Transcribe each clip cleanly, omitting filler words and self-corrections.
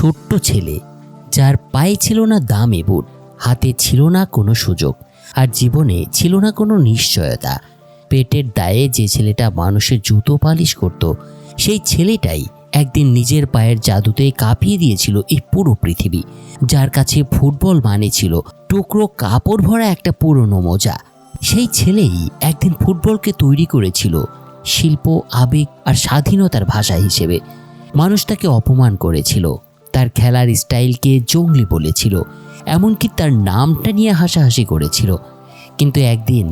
ছোট্ট ছেলে, যার পায়ে ছিল না দামি বুট, হাতে ছিল না কোনো সুযোগ, আর জীবনে ছিল না কোনো নিশ্চয়তা। পেটের দায়ে যে ছেলেটা মানুষের জুতো পালিশ করত, সেই ছেলেটাই একদিন নিজের পায়ের জাদুতে কাঁপিয়ে দিয়েছিল এই পুরো পৃথিবী। যার কাছে ফুটবল মানে ছিল টুকরো কাপড় ভরা একটা পুরনো মোজা। সেই ছেলেই একদিন ফুটবলকে তৈরি করেছিল শিল্প, আবেগ আর স্বাধীনতার ভাষা হিসেবে। মানুষ তাকে অপমান করেছিল, তার খেলার স্টাইলকে জঙ্গলি বলেছিল, এমনকি তার নামটা নিয়ে হাসাহাসি করেছিল। কিন্তু একদিন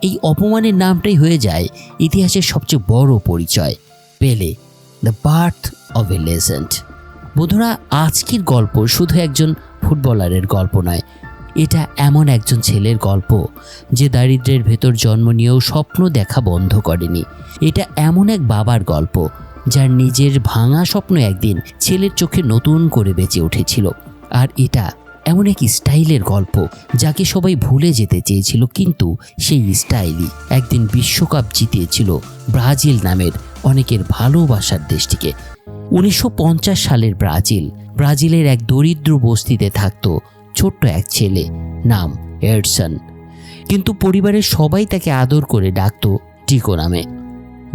এই অপমানের নামটাই হয়ে যায় ইতিহাসের সবচেয়ে বড় পরিচয়, পেলে, the birth of A legend. বন্ধুরা, আজকের গল্প শুধু একজন ফুটবলারের গল্প নয়, এটা এমন একজন ছেলের গল্প যে দারিদ্র্যের ভেতর জন্ম নিয়েও স্বপ্ন দেখা বন্ধ করেনি। এটা এমন এক বাবার গল্প যার নিজের ভাঙা স্বপ্ন একদিন ছেলের চোখে নতুন করে বেঁচে উঠেছিল। আর এটা এমন এক স্টাইলের গল্প যাকে সবাই ভুলে যেতে চেয়েছিল, কিন্তু সেই স্টাইলই একদিন বিশ্বকাপ জিতিয়েছিল ব্রাজিল নামের অনেকের ভালোবাসার দেশটিকে। 1950 সালের ব্রাজিলের এক দরিদ্র বস্তিতে থাকত ছোট্ট এক ছেলে, নাম এডসন। কিন্তু পরিবারের সবাই তাকে আদর করে ডাকত ডিকো নামে।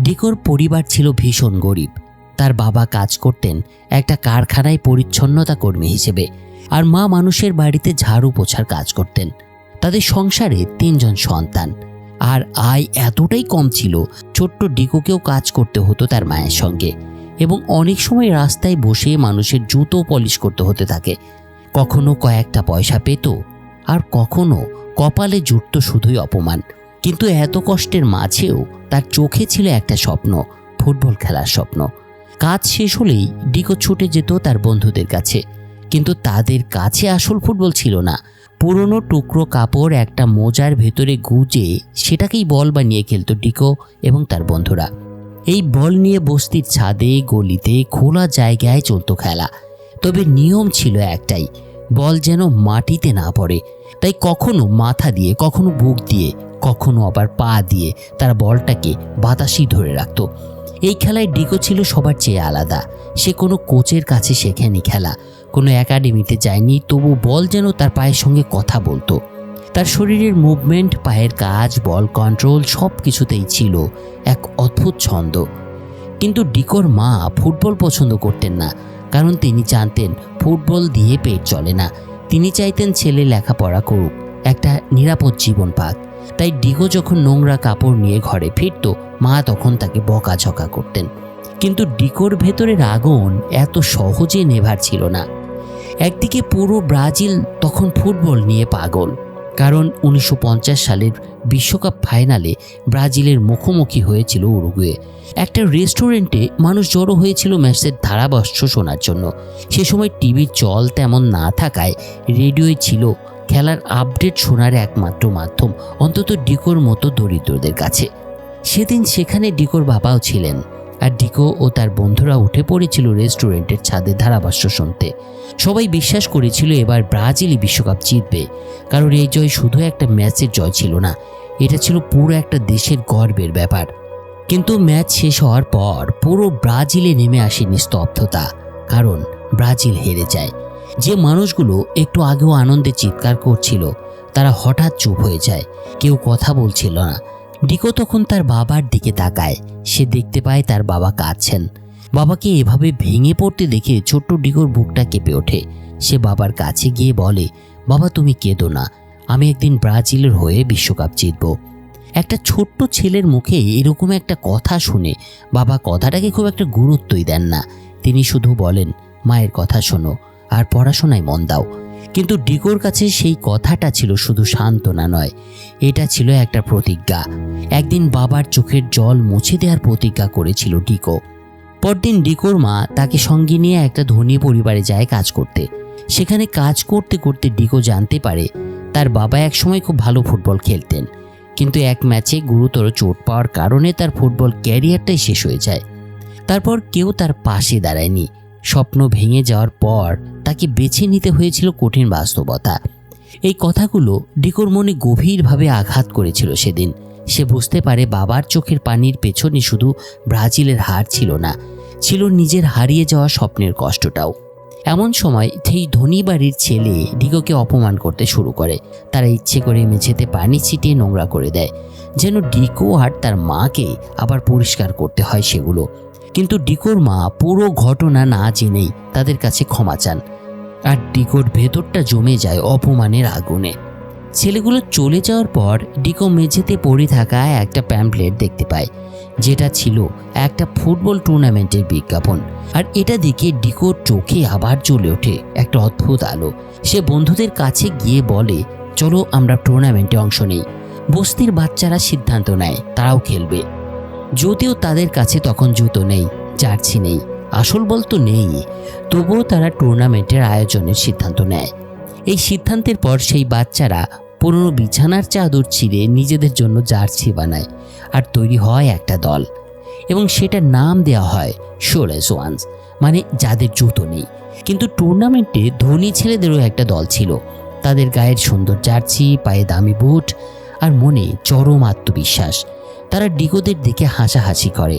ডিকোর পরিবার ছিল ভীষণ গরিব। তার বাবা কাজ করতেন একটা কারখানায় পরিচ্ছন্নতা কর্মী হিসেবে, আর মা মানুষের বাড়িতে ঝাড়ু পোছার কাজ করতেন। তাদের সংসারে 3 জন সন্তান, আর আয় এতটাই কম ছিল ছোট্ট ডিকোকেও কাজ করতে হতো তার মায়ের সঙ্গে, এবং অনেক সময় রাস্তায় বসে মানুষের জুতো পলিশ করতে হতে থাকে। কখনো কয়েকটা পয়সা পেত, আর কখনো কপালে জুটত শুধুই অপমান। কিন্তু এত কষ্টের মাঝেও তার চোখে ছিল একটা স্বপ্ন, ফুটবল খেলার স্বপ্ন। কাজ শেষ হলেই ডিকো ছুটে যেত তার বন্ধুদের কাছে, কিন্তু তাদের কাছে আসল ফুটবল ছিল না। পুরনো টুকরো কাপড় একটা মোজার ভেতরে গুজে সেটাকেই বল বানিয়ে খেলত ডিকো এবং তার বন্ধুরা। এই বল নিয়ে বস্তির ছাদে, গলিতে, খোলা জায়গায় চলত খেলা। তবে নিয়ম ছিল একটাই, বল যেন মাটিতে না পড়ে। তাই কখনো মাথা দিয়ে, কখনো বুক দিয়ে, কখনো আবার পা দিয়ে তারা বলটাকে বাতাসই ধরে রাখত। এই খেলায় ডিকো ছিল সবার চেয়ে আলাদা। সে কোনো কোচের কাছে শেখেনি খেলা, কোনো একাডেমিতে যায়নি, তবু বল যেন তার পায়ের সঙ্গে কথা বলতো। তার শরীরের মুভমেন্ট, পায়ের কাজ, বল কন্ট্রোল সব কিছুতেই ছিল এক অদ্ভুত ছন্দ। কিন্তু ডিকোর মা ফুটবল পছন্দ করতেন না, কারণ তিনি জানতেন ফুটবল দিয়ে পেট চলে না। তিনি চাইতেন ছেলে লেখাপড়া করুক, একটা নিরাপদ জীবন পাক। তাই ডিকো যখন নোংরা কাপড় নিয়ে ঘরে ফিরত, মা তখন তাকে বকাঝকা করতেন। কিন্তু ডিকোর ভেতরের আগুন এত সহজে নেভার ছিল না। একদিকে পুরো ব্রাজিল তখন ফুটবল নিয়ে পাগল, কারণ 1950 সালের বিশ্বকাপ ফাইনালে ব্রাজিলের মুখোমুখি হয়েছিল উরুগুয়ে। একটা রেস্টুরেন্টে মানুষ জড়ো হয়েছিল ম্যাচের ধারাভাষ্য শোনার জন্য। সে সময় টিভির চল তেমন না থাকায় রেডিওই ছিল খেলার আপডেট শোনার একমাত্র মাধ্যম, অন্তত ডিকোর মতো দরিদ্রদের কাছে। সেদিন সেখানে ডিকোর বাবাও ছিলেন, আর ডিকো ও তার বন্ধুরা উঠে পড়েছিল রেস্টুরেন্টের ছাদে ধারাভাষ্য শুনতে। সবাই বিশ্বাস করেছিল এবার ব্রাজিলই বিশ্বকাপ জিতবে, কারণ এই জয় শুধু একটা ম্যাচের জয় ছিল না, এটা ছিল পুরো একটা দেশের গর্বের ব্যাপার। কিন্তু ম্যাচ শেষ হওয়ার পর পুরো ব্রাজিলে নেমে আসে নিস্তব্ধতা, কারণ ব্রাজিল হেরে যায়। যে মানুষগুলো একটু আগেও আনন্দে চিৎকার করছিল, তারা হঠাৎ চুপ হয়ে যায়, কেউ কথা বলছিল না। ডিকো তখন তার বাবার দিকে তাকায়। সে দেখতে পায় তার বাবা কাঁদছেন। বাবাকে এভাবে ভেঙে পড়তে দেখে ছোট্ট ডিকোর বুকটা কেঁপে ওঠে। সে বাবার কাছে গিয়ে বলে, বাবা তুমি কেঁদো না, আমি একদিন ব্রাজিলের হয়ে বিশ্বকাপ জিতব। একটা ছোট্ট ছেলের মুখে এরকম একটা কথা শুনে বাবা কথাটাকে খুব একটা গুরুত্বই দেন না। তিনি শুধু বলেন, মায়ের কথা শোনো আর পড়াশোনায় মন দাও। কিন্তু ডিকোর কাছে সেই কথাটা ছিল শুধু সান্ত্বনা নয়, এটা ছিল একটা প্রতিজ্ঞা। একদিন বাবার চোখের জল মুছে দেওয়ার প্রতিজ্ঞা করেছিল ডিকো। পরদিন ডিকোর মা তাকে সঙ্গে নিয়ে একটা ধনী পরিবারে যায় কাজ করতে। সেখানে কাজ করতে করতে ডিকো জানতে পারে তার বাবা একসময় খুব ভালো ফুটবল খেলতেন, কিন্তু এক ম্যাচে গুরুতর চোট পাওয়ার কারণে তার ফুটবল ক্যারিয়ারটাই শেষ হয়ে যায়। তারপর কেউ তার পাশে দাঁড়ায়নি। স্বপ্ন ভেঙে যাওয়ার পর তাকে বেছে নিতে হয়েছিল কঠিন বাস্তবতা। এই কথাগুলো ডিকোর মনে গভীরভাবে আঘাত করেছিল সেদিন। সে বুঝতে পারে বাবার চোখের পানির পেছনে শুধু ব্রাজিলের হার ছিল না, ছিল নিজের হারিয়ে যাওয়া স্বপ্নের কষ্টটাও। এমন সময় সেই ধনী বাড়ির ছেলে ডিকোকে অপমান করতে শুরু করে। তারা ইচ্ছে করে মেঝেতে পানি ছিটিয়ে নোংরা করে দেয়, যেন ডিকো আর তার মাকে আবার পরিষ্কার করতে হয় সেগুলো। কিন্তু ডিকোর মা পুরো ঘটনা না জেনেই তাদের কাছে ক্ষমা চান, আর ডিকোর ভেতরটা জমে যায় অপমানের আগুনে। ছেলেগুলো চলে যাওয়ার পর ডিকো মেঝেতে পড়ে থাকা একটা প্যাম্পলেট দেখতে পায়, যেটা ছিল একটা ফুটবল টুর্নামেন্টের বিজ্ঞাপন। আর এটা দেখে ডিকোর চোখে আবার জ্বলে ওঠে একটা অদ্ভুত আলো। সে বন্ধুদের কাছে গিয়ে বলে, চলো আমরা টুর্নামেন্টে অংশ নেই। বস্তির বাচ্চারা সিদ্ধান্ত নেয় তারাও খেলবে। যদিও তাদের কাছে তখন জুতো নেই, জার্সি নেই, আসল বল তো নেই, তবুও তারা টুর্নামেন্টের আয়োজনের সিদ্ধান্ত নেয়। এই সিদ্ধান্তের পর সেই বাচ্চারা পুরনো বিছানার চাদর ছিঁড়ে নিজেদের জন্য জার্সি বানায় আর তৈরি হয় একটা দল, এবং সেটার নাম দেওয়া হয় শোলেস ওয়ান্স, মানে যাদের জুতো নেই। কিন্তু টুর্নামেন্টে ধনী ছেলেদেরও একটা দল ছিল। তাদের গায়ের সুন্দর জার্সি, পায়ে দামি বুট আর মনে চরম আত্মবিশ্বাস। তারা ডিকোদের দিকে হাসাহাসি করে,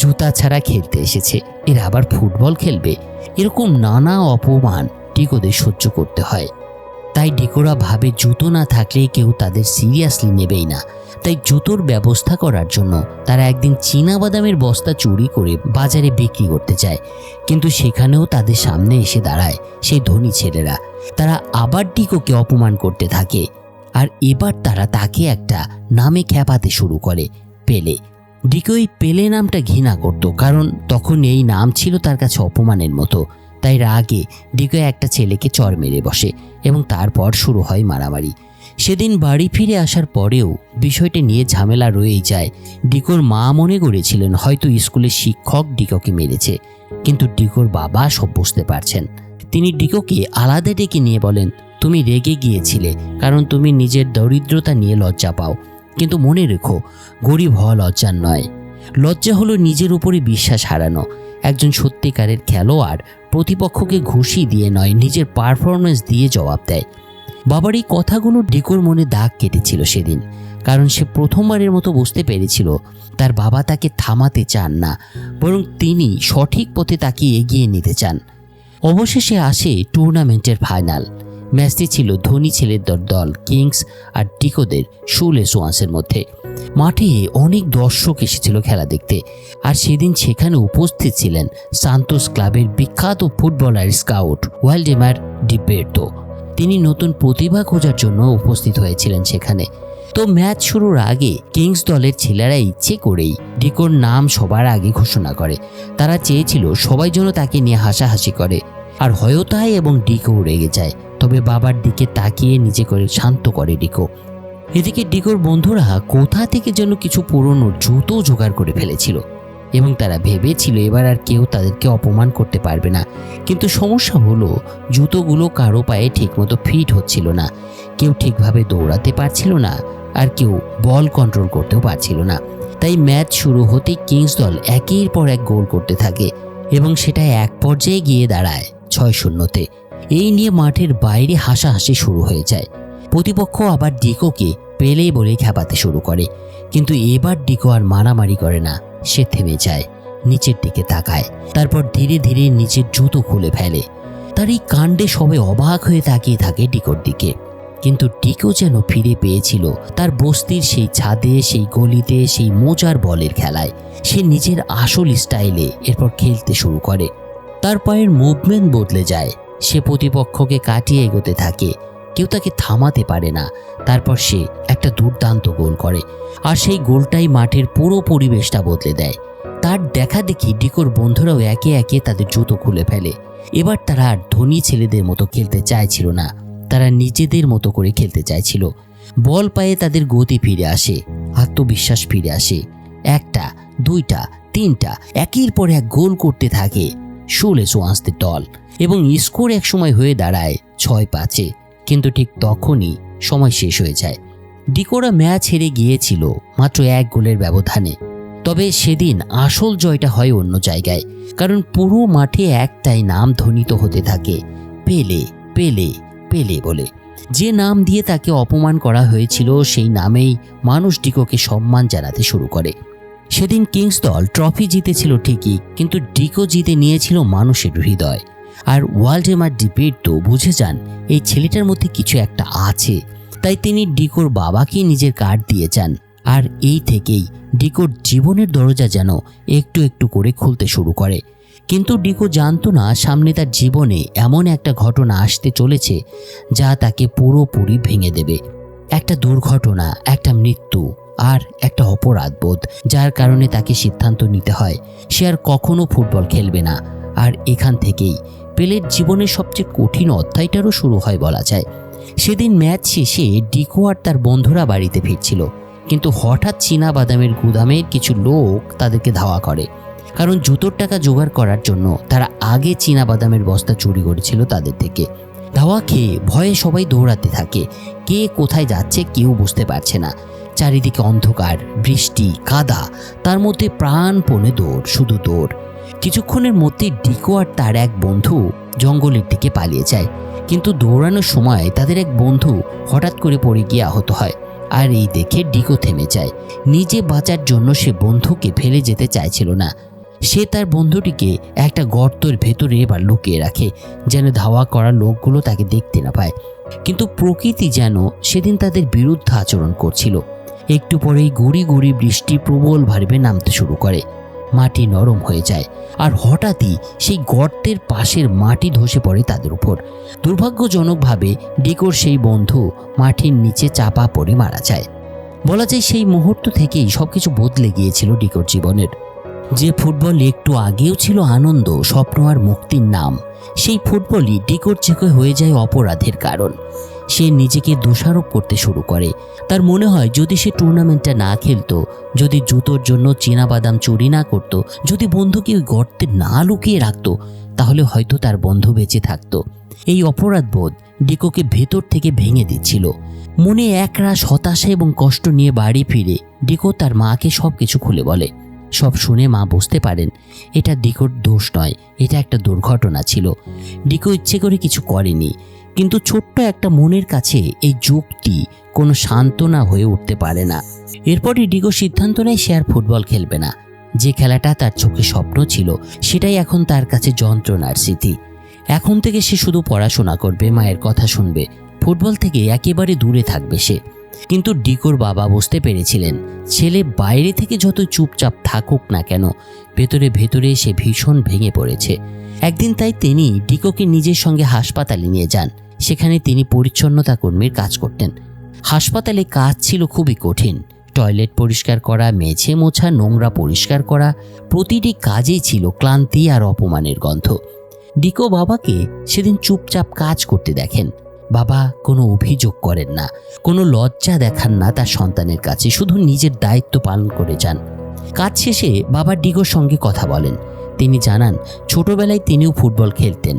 জুতা ছাড়া খেলতে এসেছে, এরা আবার ফুটবল খেলবে। এরকম নানা অপমান ডিকোদের সহ্য করতে হয়। তাই ডিকোরা ভাবে জুতো না থাকলে কেউ তাদের সিরিয়াসলি নেবেই না। তাই জুতোর ব্যবস্থা করার জন্য তারা একদিন চীনা বাদামের বস্তা চুরি করে বাজারে বিক্রি করতে যায়। কিন্তু সেখানেও তাদের সামনে এসে দাঁড়ায় সেই ধনী ছেলেরা। তারা আবার ডিকোকে অপমান করতে থাকে, আর এবার তারা তাকে একটা নামে খ্যাপাতে শুরু করে, পেলে। ডিকো এই পেলে নামটা ঘৃণা করত, কারণ তখন এই নাম ছিল তার কাছে অপমানের মতো। তাই রাগে ডিকো একটা ছেলেকে চড় মেরে বসে এবং তারপর শুরু হয় মারামারি। সেদিন বাড়ি ফিরে আসার পরেও বিষয়টা নিয়ে ঝামেলা রয়েই যায়। ডিকোর মা মনে করেছিলেন হয়তো স্কুলের শিক্ষক ডিকোকে মেরেছে, কিন্তু ডিকোর বাবা সব বুঝতে পারছেন। তিনি ডিকোকে আলাদা ডেকে নিয়ে বলেন, তুমি রেগে গিয়েছিলে কারণ তুমি নিজের দরিদ্রতা নিয়ে লজ্জা পাও, কিন্তু মনে রেখো গরিব হওয়া লজ্জার নয়। লজ্জা হলো নিজের উপরে বিশ্বাস হারানো। একজন সত্যিকারের খেলোয়াড় প্রতিপক্ষকে ঘুষি দিয়ে নয়, নিজের পারফরমেন্স দিয়ে জবাব দেয়। বাবার এই কথাগুলো ডিকোর মনে দাগ কেটেছিল সেদিন, কারণ সে প্রথমবারের মতো বুঝতে পেরেছিল তার বাবা তাকে থামাতে চান না, বরং তিনি সঠিক পথে তাকে এগিয়ে নিতে চান। অবশেষে আসে টুর্নামেন্টের ফাইনাল। ম্যাচটি ছিল ধনী ছেলেদের দল কিংস আর ডিকোদের শোলেস ওয়ান্সের মধ্যে। মাঠে অনেক দর্শক এসেছিল খেলা দেখতে, আর সেদিন সেখানে উপস্থিত ছিলেন সান্তোস ক্লাবের বিখ্যাত ফুটবলার স্কাউট ওয়ালডেমার ডিবের্তো। তিনি নতুন প্রতিভা খোঁজার জন্য উপস্থিত হয়েছিলেন সেখানে। তো ম্যাচ শুরুর আগে কিংস দলের ছেলেরা ইচ্ছে করেই ডিকোর নাম সবার আগে ঘোষণা করে। তারা চেয়েছিল সবাই যেন তাকে নিয়ে হাসাহাসি করে, আর হয়তায় এবং ডিকো রেগে যায়। তবে বাবার দিকে তাকিয়ে নিজে করে শান্ত করে ডিকো। এদিকে ডিকোর বন্ধুরা কোথা থেকে যেন কিছু পুরনো জুতো জোগাড় করে ফেলেছিল, এবং তারা ভেবেছিল এবার আর কেউ তাদেরকে অপমান করতে পারবে না। কিন্তু সমস্যা হলো জুতোগুলো কারো পায়ে ঠিকমতো ফিট হচ্ছিল না, কেউ ঠিকভাবে দৌড়াতে পারছিল না, আর কেউ বল কন্ট্রোল করতেও পারছিল না। তাই ম্যাচ শুরু হতেই কিংস দল একের পর এক গোল করতে থাকে, এবং সেটা এক পর্যায়ে গিয়ে দাঁড়ায় 6-0-তে। এই নিয়ে মাঠের বাইরে হাসাহাসি শুরু হয়ে যায়। প্রতিপক্ষ আবার ডিকোকে পেলে বলে খেপাতে শুরু করে, কিন্তু এবার ডিকো আর মারামারি করে না। সে থেমে যায়, নিচের দিকে তাকায়, তারপর ধীরে ধীরে নিচের জুতো খুলে ফেলে। তার এই কাণ্ডে সবাই অবাক হয়ে তাকিয়ে থাকে ডিকোর দিকে। কিন্তু ডিকো যেন ফিরে পেয়েছিল তার বস্তির সেই ছাদে, সেই গলিতে, সেই মোজার বলের খেলায়। সে নিজের আসল স্টাইলে এরপর খেলতে শুরু করে। তার পায়ের মুভমেন্ট বদলে যায়, সে প্রতিপক্ষকে কাটিয়ে এগোতে থাকে, কেউ তাকে থামাতে পারে না। তারপর সে একটা দুর্দান্ত গোল করে, আর সেই গোলটাই মাঠের পুরো পরিবেশটা বদলে দেয়। তার দেখা দেখি ডিকোর বন্ধুরাও একে একে তাদের জুতো খুলে ফেলে। এবার তারা আর ধনী ছেলেদের মতো খেলতে চাইছিল না, তারা নিজেদের মতো করে খেলতে চাইছিল। বল পায়ে তাদের গতি ফিরে আসে, আত্মবিশ্বাস ফিরে আসে। 1টা, 2টা, 3টা একের পর এক গোল করতে থাকে শোলেস ওয়ান্সদের দল, এবং স্কোর একসময় হয়ে দাঁড়ায় 6-5-এ। কিন্তু ঠিক তখনই সময় শেষ হয়ে যায়। ডিকোরা ম্যাচ হেরে গিয়েছিল মাত্র 1 গোলের ব্যবধানে। তবে সেদিন আসল জয়টা হয় অন্য জায়গায়, কারণ পুরো মাঠে একটাই নাম ধ্বনিত হতে থাকে, পেলে পেলে পেলে বলে। যে নাম দিয়ে তাকে অপমান করা হয়েছিল সেই নামেই মানুষ ডিকোকে সম্মান জানাতে শুরু করে। সেদিন কিংস দল ট্রফি জিতেছিল ঠিকই, কিন্তু ডিকো জিতে নিয়েছিল মানুষের হৃদয়। আর ওয়ালডেমার ডিপেট তো বুঝে যান এই ছেলেটার মধ্যে কিছু একটা আছে, তাই তিনি ডিকোর বাবাকে নিজের কার্ড দিয়ে যান। আর এই থেকেই ডিকোর জীবনের দরজা যেন একটু একটু করে খুলতে শুরু করে। কিন্তু ডিকো জানতো না সামনে তার জীবনে এমন একটা ঘটনা আসতে চলেছে যা তাকে পুরোপুরি ভেঙে দেবে। একটা দুর্ঘটনা, একটা মৃত্যু আর একটা অপরাধবোধ, যার কারণে তাকে সিদ্ধান্ত নিতে হয় সে আর কখনো ফুটবল খেলবে না। আর এখান থেকেই পেলের জীবনের সবচেয়ে কঠিন অধ্যায়টারও শুরু হয় বলা যায়। সেদিন ম্যাচ শেষে ডিকো আর তার বন্ধুরা বাড়িতে ফিরছিল, কিন্তু হঠাৎ চীনা বাদামের গুদামের কিছু লোক তাদেরকে ধাওয়া করে, কারণ জুতোর টাকা জোগাড় করার জন্য তারা আগে চীনা বাদামের বস্তা চুরি করেছিল তাদের থেকে। ধাওয়া খেয়ে ভয়ে সবাই দৌড়াতে থাকে, কে কোথায় যাচ্ছে কেউ বুঝতে পারছে না। চারিদিকে অন্ধকার, বৃষ্টি, কাদা, তার মধ্যে প্রাণপণে দৌড়, শুধু দৌড়। কিছুক্ষণের মধ্যে ডিকো আর তার এক বন্ধু জঙ্গলের দিকে পালিয়ে যায়, কিন্তু দৌড়ানোর সময় তাদের এক বন্ধু হঠাৎ করে পড়ে গিয়ে আহত হয়। আর এই দেখে ডিকো থেমে যায়। নিজে বাঁচার জন্য সে বন্ধুকে ফেলে যেতে চাইছিল না। সে তার বন্ধুটিকে একটা গর্তের ভেতরে এবার লুকিয়ে রাখে, যেন ধাওয়া করা লোকগুলো তাকে দেখতে না পায়। কিন্তু প্রকৃতি যেন সেদিন তাদের বিরুদ্ধে আচরণ করছিল। একটু পরেই গুড়ি গুড়ি বৃষ্টি প্রবলভাবে নামতে শুরু করে, মাটি নরম হয়ে যায়, আর হঠাৎই সেই গর্তের পাশের মাটি ধসে পড়ে তাদের উপর। দুর্ভাগ্যজনকভাবে ডিকোর সেই বন্ধু মাটির নিচে চাপা পড়ে মারা যায়। বলা যায় সেই মুহূর্ত থেকেই সবকিছু বদলে গিয়েছিল ডিকোর জীবনের। যে ফুটবল একটু আগেও ছিল আনন্দ, স্বপ্ন আর মুক্তির নাম, সেই ফুটবলই ডিকোর চোখে হয়ে যায় অপরাধের কারণ। সে নিজেকে দোষারোপ করতে শুরু করে। তার মনে হয় যদি সে টুর্নামেন্টটা না খেলতো, যদি জুতোর জন্য চীনাবাদাম চুরি না করত, যদি বন্ধুকে ওই গর্তে না লুকিয়ে রাখতো, তাহলে হয়তো তার বন্ধু বেঁচে থাকতো। এই অপরাধবোধ ডিকোকে ভেতর থেকে ভেঙে দিচ্ছিল। মনে একরাশ হতাশা এবং কষ্ট নিয়ে বাড়ি ফিরে ডিকো তার মাকে সব কিছু খুলে বলে। সব শুনে মা বুঝতে পারেন এটা ডিকোর দোষ নয়, এটা একটা দুর্ঘটনা ছিল। ডিকো ইচ্ছে করে কিছু করেনি, কিন্তু ছোট্ট একটা মনের কাছে এই যুক্তি কোনো সান্ত্বনা হয়ে উঠতে পারে না। এরপরই ডিকো সিদ্ধান্ত নেয় সে আর ফুটবল খেলবে না। যে খেলাটা তার চোখে স্বপ্ন ছিল, সেটাই এখন তার কাছে যন্ত্রণার স্মৃতি। এখন থেকে সে শুধু পড়াশোনা করবে, মায়ের কথা শুনবে, ফুটবল থেকে একেবারে দূরে থাকবে সে। কিন্তু ডিকোর বাবা বুঝতে পেরেছিলেন ছেলে বাইরে থেকে যত চুপচাপ থাকুক না কেন, ভেতরে ভেতরে সে ভীষণ ভেঙে পড়েছে। একদিন তাই তিনি ডিকোকে নিজের সঙ্গে হাসপাতালে নিয়ে যান। সেখানে তিনি পরিচ্ছন্নতা কর্মীর কাজ করতেন। হাসপাতালে কাজ ছিল খুবই কঠিন। টয়লেট পরিষ্কার করা, মেঝে মোছা, নোংরা পরিষ্কার করা, প্রতিটি কাজেই ছিল ক্লান্তি আর অপমানের গন্ধ। ডিকো বাবাকে সেদিন চুপচাপ কাজ করতে দেখেন। বাবা কোনো অভিযোগ করেন না, কোনো লজ্জা দেখান না তার সন্তানের কাছে, শুধু নিজের দায়িত্ব পালন করে যান। কাজ শেষে বাবা ডিকোর সঙ্গে কথা বলেন। তিনি জানান ছোটবেলায় তিনিও ফুটবল খেলতেন।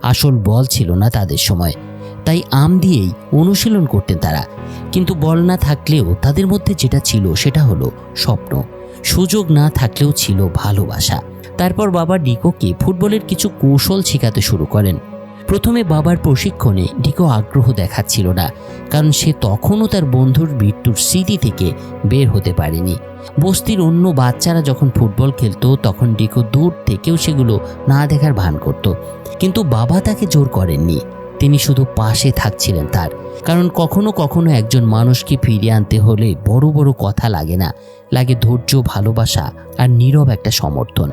আসল বল ছিল না তাদের সময়, তাই আম দিয়েই অনুশীলন করতেন তারা। কিন্তু বল না থাকলেও তাদের মধ্যে যেটা ছিল সেটা হলো স্বপ্ন। সুযোগ না থাকলেও ছিল ভালোবাসা। তারপর বাবা ডিকোকে ফুটবলের কিছু কৌশল শেখাতে শুরু করেন। প্রথমে বাবার প্রশিক্ষণে ডিকো আগ্রহ দেখাচ্ছিল না, কারণ সে তখনও তার বন্ধুর মৃত্যুর স্মৃতি থেকে বের হতে পারেনি। বস্তির অন্য বাচ্চারা যখন ফুটবল খেলতো তখন ডিকো দূর থেকেও সেগুলো না দেখার ভান করত। কিন্তু বাবা তাকে জোর করেননি, তিনি শুধু পাশে থাকছিলেন তার। কারণ কখনো কখনো একজন মানুষকে ফিরিয়ে আনতে হলে বড় বড় কথা লাগে না, লাগে ধৈর্য, ভালোবাসা আর নীরব একটা সমর্থন।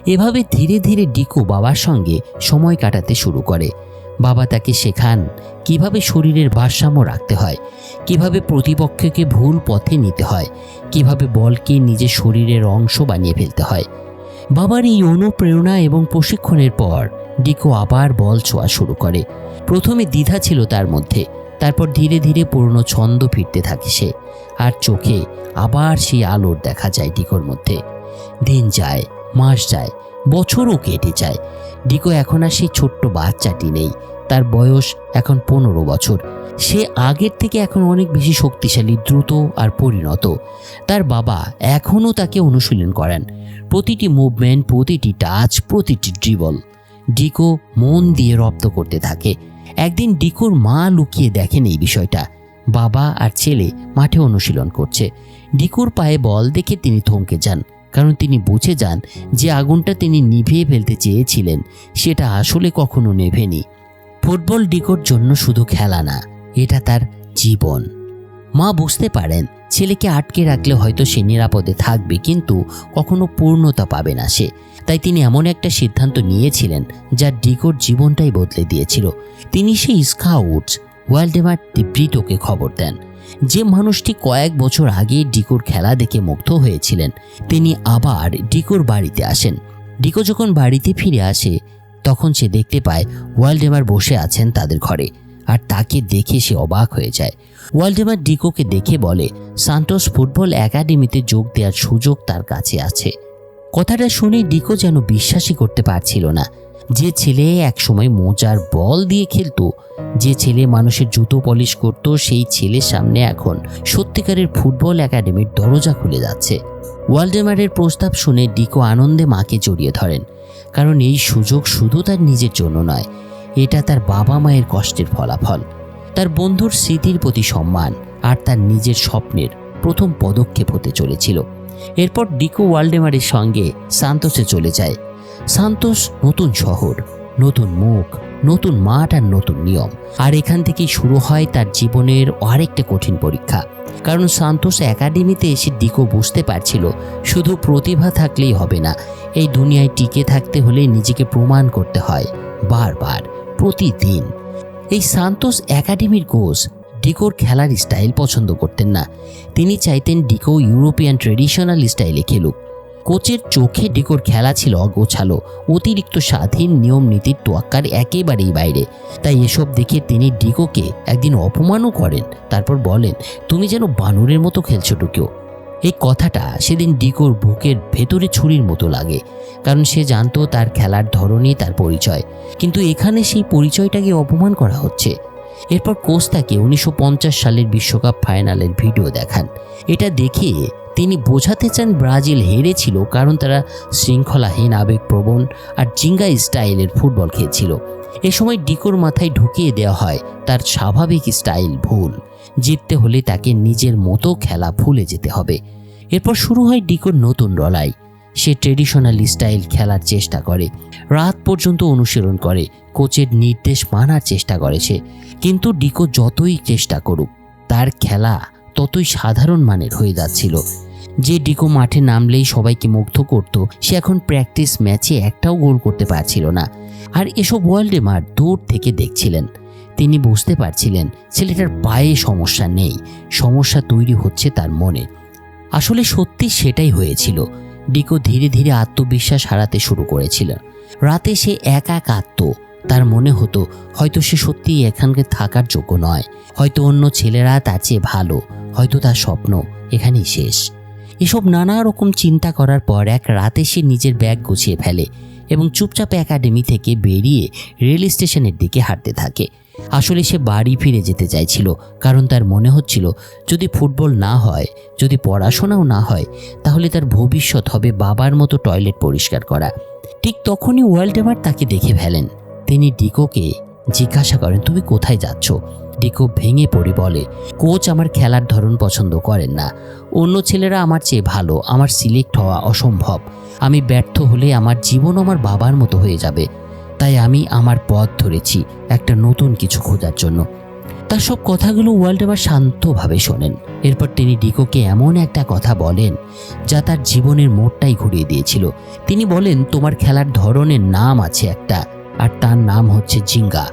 এভাবে ধীরে ধীরে ডিকো বাবার সঙ্গে সময় কাটাতে শুরু করে। বাবা তাকে শেখান কিভাবে শরীরের ভারসাম্য রাখতে হয়, কিভাবে প্রতিপক্ষকে ভুল পথে নিতে হয়, কিভাবে বলকে নিজের শরীরের অংশ বানিয়ে ফেলতে হয়। বাবার এই অনুপ্রেরণা এবং প্রশিক্ষণের পর ডিকো আবার বল ছোঁয়া শুরু করে। প্রথমে দ্বিধা ছিল তার মধ্যে, তারপর ধীরে ধীরে পুরনো ছন্দ ফিরতে থাকে সে, আর চোখে আবার সেই আলোর দেখা যায় ডিকোর মধ্যে। দিন যায়, মাস যায়, বছরও কেটে যায়। ডিকো এখন আর সেই ছোট্ট বাচ্চাটি নেই, তার বয়স এখন 15 বছর। সে আগের থেকে এখন অনেক বেশি শক্তিশালী, দ্রুত আর পরিণত। তার বাবা এখনও তাকে অনুশীলন করেন। প্রতিটি মুভমেন্ট, প্রতিটি টাচ, প্রতিটি ড্রিবল ডিকো মন দিয়ে রপ্ত করতে থাকে। একদিন ডিকোর মা লুকিয়ে দেখেন এই বিষয়টা। বাবা আর ছেলে মাঠে অনুশীলন করছে। ডিকোর পায়ে বল দেখে তিনি থমকে যান, কারণ তিনি বুঝে যান যে আগুনটা তিনি নিভিয়ে ফেলতে চেয়েছিলেন সেটা আসলে কখনো নেভেনি। ফুটবল ডিকোর জন্য শুধু খেলা না, এটা তার জীবন। মা বুঝতে পারেন ছেলেকে আটকে রাখলে হয়তো সে নিরাপদে থাকবে, কিন্তু কখনো পূর্ণতা পাবে না সে। তাই তিনি এমন একটা সিদ্ধান্ত নিয়েছিলেন যা ডিকোর জীবনটাই বদলে দিয়েছিল। তিনি সেই স্কাউটস ওয়ালডেমার দি ব্রিটোকে খবর দেন, যে মানুষটি কয়েক বছর আগে ডিকোর খেলা দেখে মুগ্ধ হয়েছিলেন। তিনি আবার ডিকোর বাড়িতে আসেন। ডিকো যখন বাড়িতে ফিরে আসে তখন সে দেখতে পায় ওয়ালডেমার বসে আছেন তাদের ঘরে, আর তাকে দেখে সে অবাক হয়ে যায়। ওয়ালডেমার ডিকোকে দেখে বলে সান্তোস ফুটবল একাডেমিতে যোগ দেওয়ার সুযোগ তার কাছে আছে। কথাটা শুনে ডিকো যেন বিশ্বাসই করতে পারছিল না। যে ছেলে একসময় মোজার বল দিয়ে খেলতো, যে ছেলে মানুষের জুতো পলিশ করত, সেই ছেলের সামনে এখন সত্যিকারের ফুটবল একাডেমির দরজা খুলে যাচ্ছে। ওয়ালডেমারের প্রস্তাব শুনে ডিকো আনন্দে মাকে জড়িয়ে ধরেন, কারণ এই সুযোগ শুধু তার নিজের জন্য নয়, এটা তার বাবা মায়ের কষ্টের ফলাফল, তার বন্ধুর স্মৃতির প্রতি সম্মান, আর তার নিজের স্বপ্নের প্রথম পদক্ষেপ হতে চলেছিল। এরপর ডিকো ওয়ালডেমারের সঙ্গে সান্তোসে চলে যায়। সান্তোস নতুন শহর, নতুন মুখ, নতুন মাঠ আর নতুন নিয়ম। আর এখান থেকেই শুরু হয় তার জীবনের আরেকটা কঠিন পরীক্ষা। কারণ সান্তোস একাডেমিতে এসে ডিকো বুঝতে পারছিল শুধু প্রতিভা থাকলেই হবে না, এই দুনিয়ায় টিকে থাকতে হলে নিজেকে প্রমাণ করতে হয় বারবার, প্রতিদিন। এই সান্তোস একাডেমির কোচ ডিকোর খেলার স্টাইল পছন্দ করতেন না। তিনি চাইতেন ডিকো ইউরোপিয়ান ট্রেডিশনাল স্টাইলে খেলুক। কোচের চোখে ডিকোর খেলা ছিল অগোছালো, অতিরিক্ত স্বাধীন, নিয়ম নীতির তোয়াক্কার একেবারেই বাইরে। তাই এসব দেখে তিনি ডিকোকে একদিন অপমানও করেন। তারপর বলেন, তুমি যেন বানরের মতো খেলছো টুকিও। এই কথাটা সেদিন ডিকোর বুকের ভেতরে ছুরির মতো লাগে, কারণ সে জানতো তার খেলার ধরনই তার পরিচয়, কিন্তু এখানে সেই পরিচয়টাকে অপমান করা হচ্ছে। এরপর কোচ তাকে 1950 সালের বিশ্বকাপ ফাইনালের ভিডিও দেখান। এটা দেখে তিনি বোঝাতে চান ব্রাজিল হেরেছিল কারণ তারা শৃঙ্খলাহীন, আবেগপ্রবণ আর জিঙ্গা স্টাইলের ফুটবল খেলছিল। এ সময় ডিকোর মাথায় ঢুকিয়ে দেওয়া হয় তার স্বাভাবিক স্টাইল ভুল, জিততে হলে তাকে নিজের মতো খেলা ভুলে যেতে হবে। এরপর শুরু হয় ডিকোর নতুন লড়াই। সে ট্রেডিশনাল স্টাইল খেলার চেষ্টা করে, রাত পর্যন্ত অনুশীলন করে, কোচের নির্দেশ মানার চেষ্টা করেছে। কিন্তু ডিকো যতই চেষ্টা করুক তার খেলা ততই সাধারণ মানের হয়ে যাচ্ছিল। যে ডিকো মাঠে নামলেই সবাইকে মুগ্ধ করত, সে এখন প্র্যাকটিস ম্যাচে একটাও গোল করতে পারছিল না। আর এসব ওয়ালডেমার দূর থেকে দেখছিলেন। তিনি বুঝতে পারছিলেন ছেলেটার পায়ে সমস্যা নেই, সমস্যা তৈরি হচ্ছে তার মনে। আসলে সত্যি সেটাই হয়েছিল। ডিকো ধীরে ধীরে আত্মবিশ্বাস হারাতে শুরু করেছিল। রাতে সে একা কাঁদত। তার মনে হতো হয়তো সে সত্যিই এখানকে থাকার যোগ্য নয়, হয়তো অন্য ছেলেরা তার চেয়ে ভালো, হয়তো তার স্বপ্ন এখানেই শেষ। এসব নানা রকম চিন্তা করার পর এক রাতে সে নিজের ব্যাগ গুছিয়ে ফেলে এবং চুপচাপ একাডেমি থেকে বেরিয়ে রেল স্টেশনের দিকে হাঁটতে থাকে। আসলে সে বাড়ি ফিরে যেতে চাইছিল, কারণ তার মনে হচ্ছিল যদি ফুটবল না হয়, যদি পড়াশোনাও না হয়, তাহলে তার ভবিষ্যৎ হবে বাবার মতো টয়লেট পরিষ্কার করা। ঠিক তখনই ওয়ালডেমার তাকে দেখে ফেলেন। তিনি ডিকোকে জিজ্ঞাসা করেন, তুমি কোথায় যাচ্ছ? ডিকো ভেঙে পড়ে বলে, কোচ আমার খেলার ধরন পছন্দ করেন না, অন্য ছেলেরা আমার চেয়ে ভালো, আমার সিলেক্ট হওয়া অসম্ভব, আমি ব্যর্থ হলে আমার জীবন আমার বাবার মতো হয়ে যাবে, তাই আমি আমার পথ ধরেছি একটা নতুন কিছু খোঁজার জন্য। তার সব কথাগুলো ওয়ালডেমার শান্তভাবে শোনেন। এরপর তিনি ডিকোকে এমন একটা কথা বলেন যা তার জীবনের মোড়টাই ঘুরিয়ে দিয়েছিল। তিনি বলেন, তোমার খেলার ধরনের নাম আছে একটা, আর তার নাম হচ্ছে জিঙ্গা।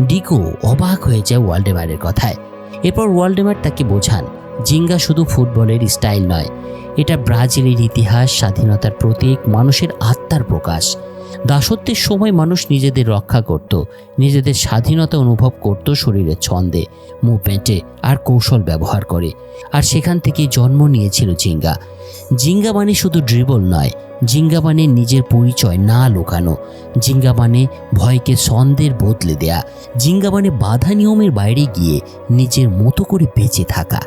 ডিকো অবাক হয়ে যায় ওয়ালডেমারের কথায়। এরপর ওয়ালডেমার তাকে বোঝান, জিঙ্গা শুধু ফুটবলের স্টাইল নয়, এটা ব্রাজিলের ইতিহাস, স্বাধীনতার প্রতীক, মানুষের আত্মার প্রকাশ। দাসত্বের সময় মানুষ নিজেদের রক্ষা করত, নিজেদের স্বাধীনতা অনুভব করত শরীরের ছন্দে, মুভমেন্টে আর কৌশল ব্যবহার করে। আর সেখান থেকেই জন্ম নিয়েছিল জিঙ্গা। জিঙ্গা মানে শুধু ড্রিবল নয়, জিঙ্গা মানে নিজের পরিচয় না লুকানো, জিঙ্গা মানে ভয়কে ছন্দের বদলে দেয়া, জিঙ্গা মানে বাধা নিয়মের বাইরে গিয়ে নিজের মতো করে বেঁচে থাকা।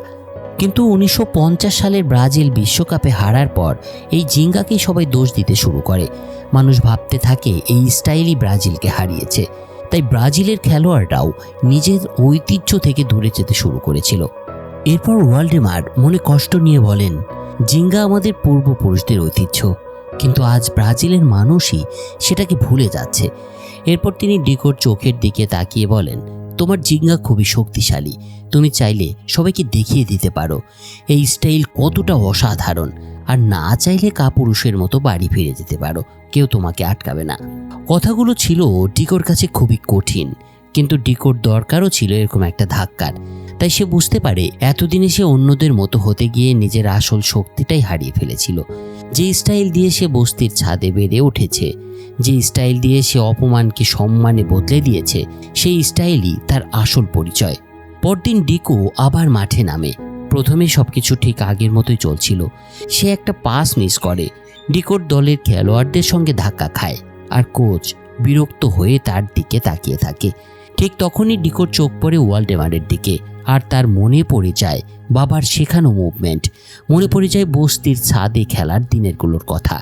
কিন্তু 1950 সালের ব্রাজিল বিশ্বকাপে হারার পর এই জিঙ্গাকেই সবাই দোষ দিতে শুরু করে। মানুষ ভাবতে থাকে এই স্টাইলই ব্রাজিলকে হারিয়েছে। তাই ব্রাজিলের খেলোয়াড়রাও নিজের ঐতিহ্য থেকে দূরে যেতে শুরু করেছিল। এরপর ওয়ালডেমার মনে কষ্ট নিয়ে বলেন, জিঙ্গা আমাদের পূর্বপুরুষদের ঐতিহ্য, কিন্তু আজ ব্রাজিলের মানুষই সেটাকে ভুলে যাচ্ছে। এরপর তিনি ডিকোর চোখের দিকে তাকিয়ে বলেন, তোমার জিঙ্গা খুবই শক্তিশালী, তুমি চাইলে সবাইকে দেখিয়ে দিতে পারো এই স্টাইল কতটা অসাধারণ, আর না চাইলে কাপুরুষের মতো বাড়ি ফিরে যেতে পারো, কেউ তোমাকে আটকাবে না। কথাগুলো ছিল ডিকোর কাছে খুবই কঠিন, কিন্তু ডিকোর দরকারও ছিল এরকম একটা ধাক্কার। তাই সে বুঝতে পারে এতদিনে সে অন্যদের মতো হতে গিয়ে নিজের আসল শক্তিটাই হারিয়ে ফেলেছিল। যে স্টাইল দিয়ে সে বস্তির ছাদে বেড়ে উঠেছে, যে স্টাইল দিয়ে সে অপমানকে সম্মানে বদলে দিয়েছে, সেই স্টাইলই তার আসল পরিচয়। পরদিন ডিকো আবার মাঠে নামে। প্রথমে সবকিছু ঠিক আগের মতোই চলছিল। সে একটা পাস মিস করে, ডিকোর দলের খেলোয়াড়দের সঙ্গে ধাক্কা খায়, আর কোচ বিরক্ত হয়ে তার দিকে তাকিয়ে থাকে। ঠিক তখনই ডিকোর চোখ পড়ে ওয়ালডেমারের দিকে, আর তার মনে পড়ে যায় বাবার শেখানো মুভমেন্ট, মনে পড়ে যায় বস্তির ছাদে খেলার দিনেরগুলোর কথা,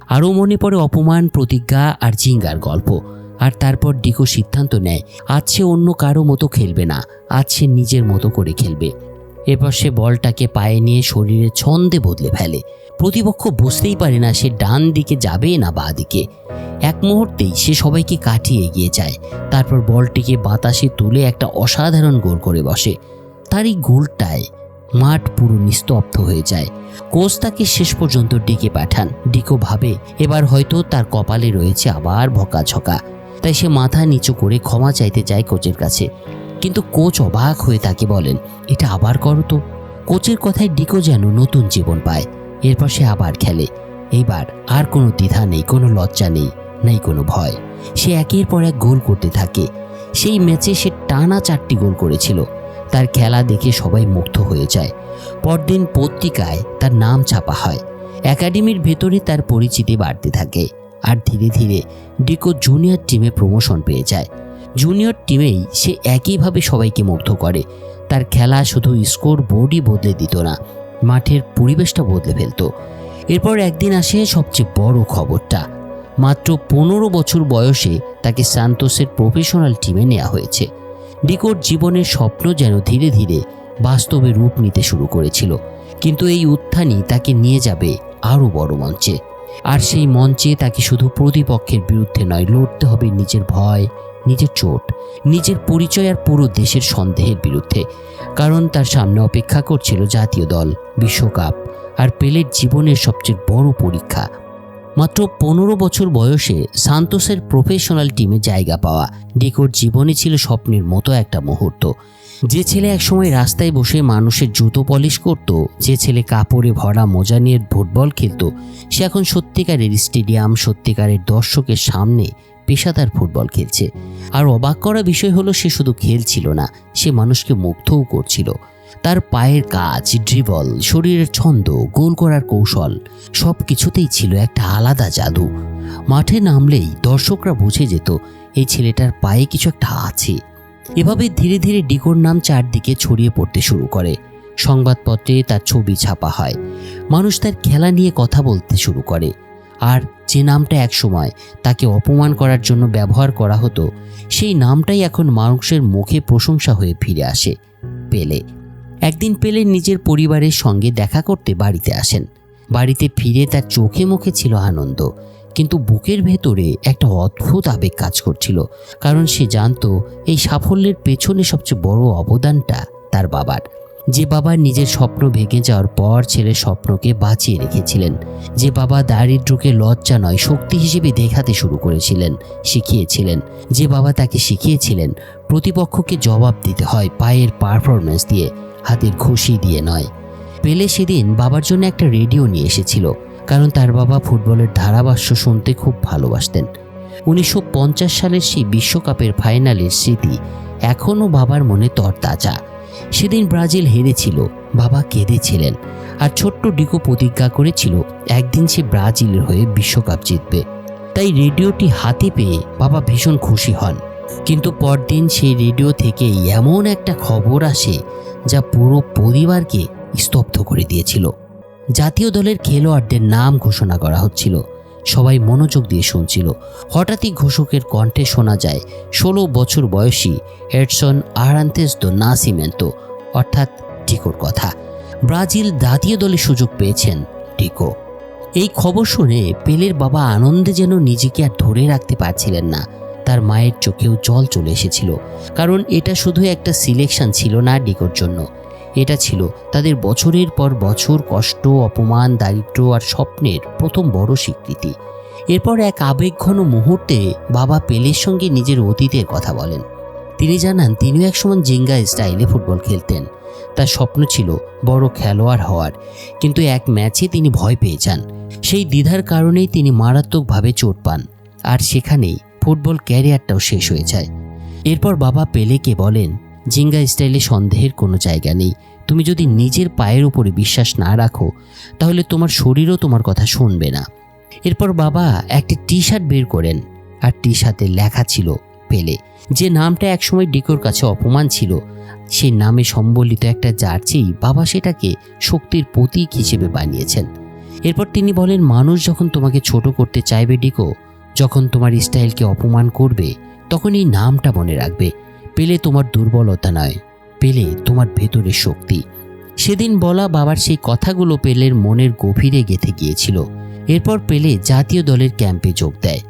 আরও মনে পড়ে অপমান, প্রতিজ্ঞা আর জিঙ্গার গল্প। আর তারপর ডিকো সিদ্ধান্ত নেয় আজ সে অন্য কারো মতো খেলবে না, আজ সে নিজের মতো করে খেলবে। এরপর সে বলটাকে পায়ে নিয়ে শরীরের ছন্দে বদলে ফেলে। প্রতিপক্ষ বুঝতেই পারে না সে ডান দিকে যাবে না বাঁ দিকে। এক মুহূর্তেই সে সবাইকে কাটিয়ে এগিয়ে যায়, তারপর বলটিকে বাতাসে তুলে একটা অসাধারণ গোল করে বসে। তার এই গোলটায় মাঠ পুরো নিস্তব্ধ হয়ে যায়। কোচ তাকে শেষ পর্যন্ত ডেকে পাঠান। ডিকো ভাবে এবার হয়তো তার কপালে রয়েছে আবার ভকাঝকা, তাই সে মাথা নিচু করে ক্ষমা চাইতে যায় কোচের কাছে। কিন্তু কোচ অবাক হয়ে তাকে বলেন, এটা আবার করো তো। কোচের কথায় ডিকো যেন নতুন জীবন পায়। এরপর সে আবার খেলে। এইবার আর কোনো দ্বিধা নেই, কোনো লজ্জা নেই, নেই কোনো ভয়। সে একের পর এক গোল করতে থাকে। সেই ম্যাচে সে টানা 4টি গোল করেছিল। তার খেলা দেখে সবাই মুগ্ধ হয়ে যায়। পরদিন পত্রিকায় তার নাম ছাপা হয়। একাডেমির ভেতরে তার পরিচিতি বাড়তে থাকে। আর ধীরে ধীরে ডিকো জুনিয়র টিমে প্রমোশন পেয়ে যায়। জুনিয়র টিমেই সে একইভাবে সবাইকে মুগ্ধ করে। তার খেলা শুধু স্কোর বোর্ডই বদলে দিত না, মাঠের পরিবেশটা বদলে ফেলত। এরপর একদিন আসে সবচেয়ে বড় খবরটা। মাত্র 15 বছর বয়সে তাকে সান্তোসের প্রফেশনাল টিমে নেওয়া হয়েছে। ডিকোর জীবনের স্বপ্ন যেন ধীরে ধীরে বাস্তবে রূপ নিতে শুরু করেছিল। কিন্তু এই উত্থানই তাকে নিয়ে যাবে আরও বড় মঞ্চে। আর সেই মঞ্চে তাকে শুধু প্রতিপক্ষের বিরুদ্ধে নয়, লড়তে হবে নিজের ভয়, নিজের চোট, নিজের পরিচয় আর পুরো দেশের সন্দেহের বিরুদ্ধে। কারণ তার সামনে অপেক্ষা করছিল জাতীয় দল, বিশ্বকাপ আর পেলের জীবনের সবচেয়ে বড় পরীক্ষা। মাত্র 15 বছর বয়সে সান্তোসের প্রফেশনাল টিমে জায়গা পাওয়া ডিকোর জীবনে ছিল স্বপ্নের মতো একটা মুহূর্ত। যে ছেলে একসময় রাস্তায় বসে মানুষের জুতো পলিশ করত, যে ছেলে কাপড়ে ভরা মোজা নিয়ে ফুটবল খেলত, সে এখন সত্যিকারের স্টেডিয়াম, সত্যিকারের দর্শকের সামনে পেশাদার ফুটবল খেলছে। আর অবাক করা বিষয় হলো, সে শুধু খেলছিল না, সে মানুষকে মুগ্ধও করছিল। তার পায়ের কাজ, ড্রিবল, শরীরের ছন্দ, গোল করার কৌশল, সব কিছুতেই ছিল একটা আলাদা জাদু। মাঠে নামলেই দর্শকরা বুঝে যেত এই ছেলেটার পায়ে কিছু একটা আছে। এভাবে ধীরে ধীরে ডিকোর নাম চারদিকে ছড়িয়ে পড়তে শুরু করে। সংবাদপত্রে তার ছবি ছাপা হয়, মানুষ তার খেলা নিয়ে কথা বলতে শুরু করে। আর যে নামটা একসময় তাকে অপমান করার জন্য ব্যবহার করা হতো, সেই নামটাই এখন মানুষের মুখে প্রশংসা হয়ে ফিরে আসে, পেলে। একদিন পেলে নিজের পরিবারের সঙ্গে দেখা করতে বাড়িতে আসেন। বাড়িতে ফিরে তার চোখে মুখে ছিল আনন্দ, কিন্তু বুকের ভেতরে একটা অদ্ভুত আবেগ কাজ করছিল। কারণ সে জানতো এই সাফল্যের পেছনে সবচেয়ে বড় অবদানটা তার বাবার। যে বাবা নিজের স্বপ্ন ভেঙে যাওয়ার পর ছেলের স্বপ্নকে বাঁচিয়ে রেখেছিলেন, যে বাবা দারিদ্র্যকে লজ্জা নয় শক্তি হিসেবে দেখাতে শুরু করেছিলেন, শিখিয়েছিলেন, যে বাবা তাকে শিখিয়েছিলেন প্রতিপক্ষকে জবাব দিতে হয় পায়ের পারফরমেন্স দিয়ে, হাতের খুশি দিয়ে নয়। পেলে সেদিন বাবার জন্য একটা রেডিও নিয়ে এসেছিল, কারণ তার বাবা ফুটবলের ধারাভাষ্য শুনতে খুব ভালোবাসতেন। 1950 সালের সেই বিশ্বকাপের ফাইনালের স্মৃতি এখনও বাবার মনে তরতাজা। সেদিন ব্রাজিল হেরেছিল, বাবা কেঁদেছিলেন, আর ছোট্ট ডিকো প্রতিজ্ঞা করেছিল একদিন সে ব্রাজিলের হয়ে বিশ্বকাপ জিতবে। তাই রেডিওটি হাতে পেয়ে বাবা ভীষণ খুশি হন। কিন্তু পরদিন সেই রেডিও থেকে এমন একটা খবর আসে যা পুরো পরিবারকে স্তব্ধ করে দিয়েছিল। জাতীয় দলের খেলোয়াড়দের নাম ঘোষণা করা হচ্ছিল, সবাই মনোযোগ দিয়ে শুনছিল। হঠাৎই ঘোষকের কণ্ঠে শোনা যায় 16 বছর বয়সী এডসন আরান্তেস দো নাসিমেন্তো, অর্থাৎ ডিকোর কথা। ব্রাজিল জাতীয় দলে সুযোগ পেয়েছেন ডিকো। এই খবর শুনে পেলের বাবা আনন্দে যেন নিজেকে আর ধরে রাখতে পারছিলেন না। তার মায়ের চোখেও জল চলে এসেছিল, কারণ এটা শুধু একটা সিলেকশন ছিল না ডিকোর জন্য, এটা ছিল তাদের বছরের পর বছর কষ্ট, অপমান, দারিদ্র্য আর স্বপ্নের প্রথম বড় স্বীকৃতি। এরপর এক আবেগঘন মুহূর্তে বাবা পেলের সঙ্গে নিজের অতীতের কথা বলেন। তিনি জানান তিনিও একসময় জিঙ্গা স্টাইলে ফুটবল খেলতেন। তার স্বপ্ন ছিল বড় খেলোয়াড় হওয়ার, কিন্তু এক ম্যাচে তিনি ভয় পেয়ে যান। সেই দ্বিধার কারণেই তিনি মারাত্মকভাবে চোট পান, আর সেখানেই ফুটবল ক্যারিয়ারটাও শেষ হয়ে যায়। এরপর বাবা পেলেকে বলেন, জিঙ্গা স্টাইলে সন্দেহের কোনো জায়গা নেই। তুমি যদি নিজের পায়ের উপরে বিশ্বাস না রাখো, তাহলে তোমার শরীরও তোমার কথা শুনবে না। এরপর বাবা একটা টি শার্ট বের করেন, আর টি শার্টে লেখা ছিল পেলে। যে নামটা একসময় ডিকোর কাছে অপমান ছিল, সেই নামে সম্বলিত একটা জার্সি বাবা সেটাকে শক্তির প্রতীক হিসেবে বানিয়েছেন। এরপর তিনি বলেন, মানুষ যখন তোমাকে ছোট করতে চাইবে ডিকো, যখন তোমার স্টাইলকে অপমান করবে, তখন এই নামটা মনে রাখবে। পেলে তোমার দুর্বলতা নয়, পেলে তোমার ভেতরের শক্তি। সেদিন বলা বাবার সেই কথাগুলো পেলের মনের গভীরে গেঁথে গিয়েছিল। এরপর পেলে জাতীয় দলের ক্যাম্পে যোগ দেয়।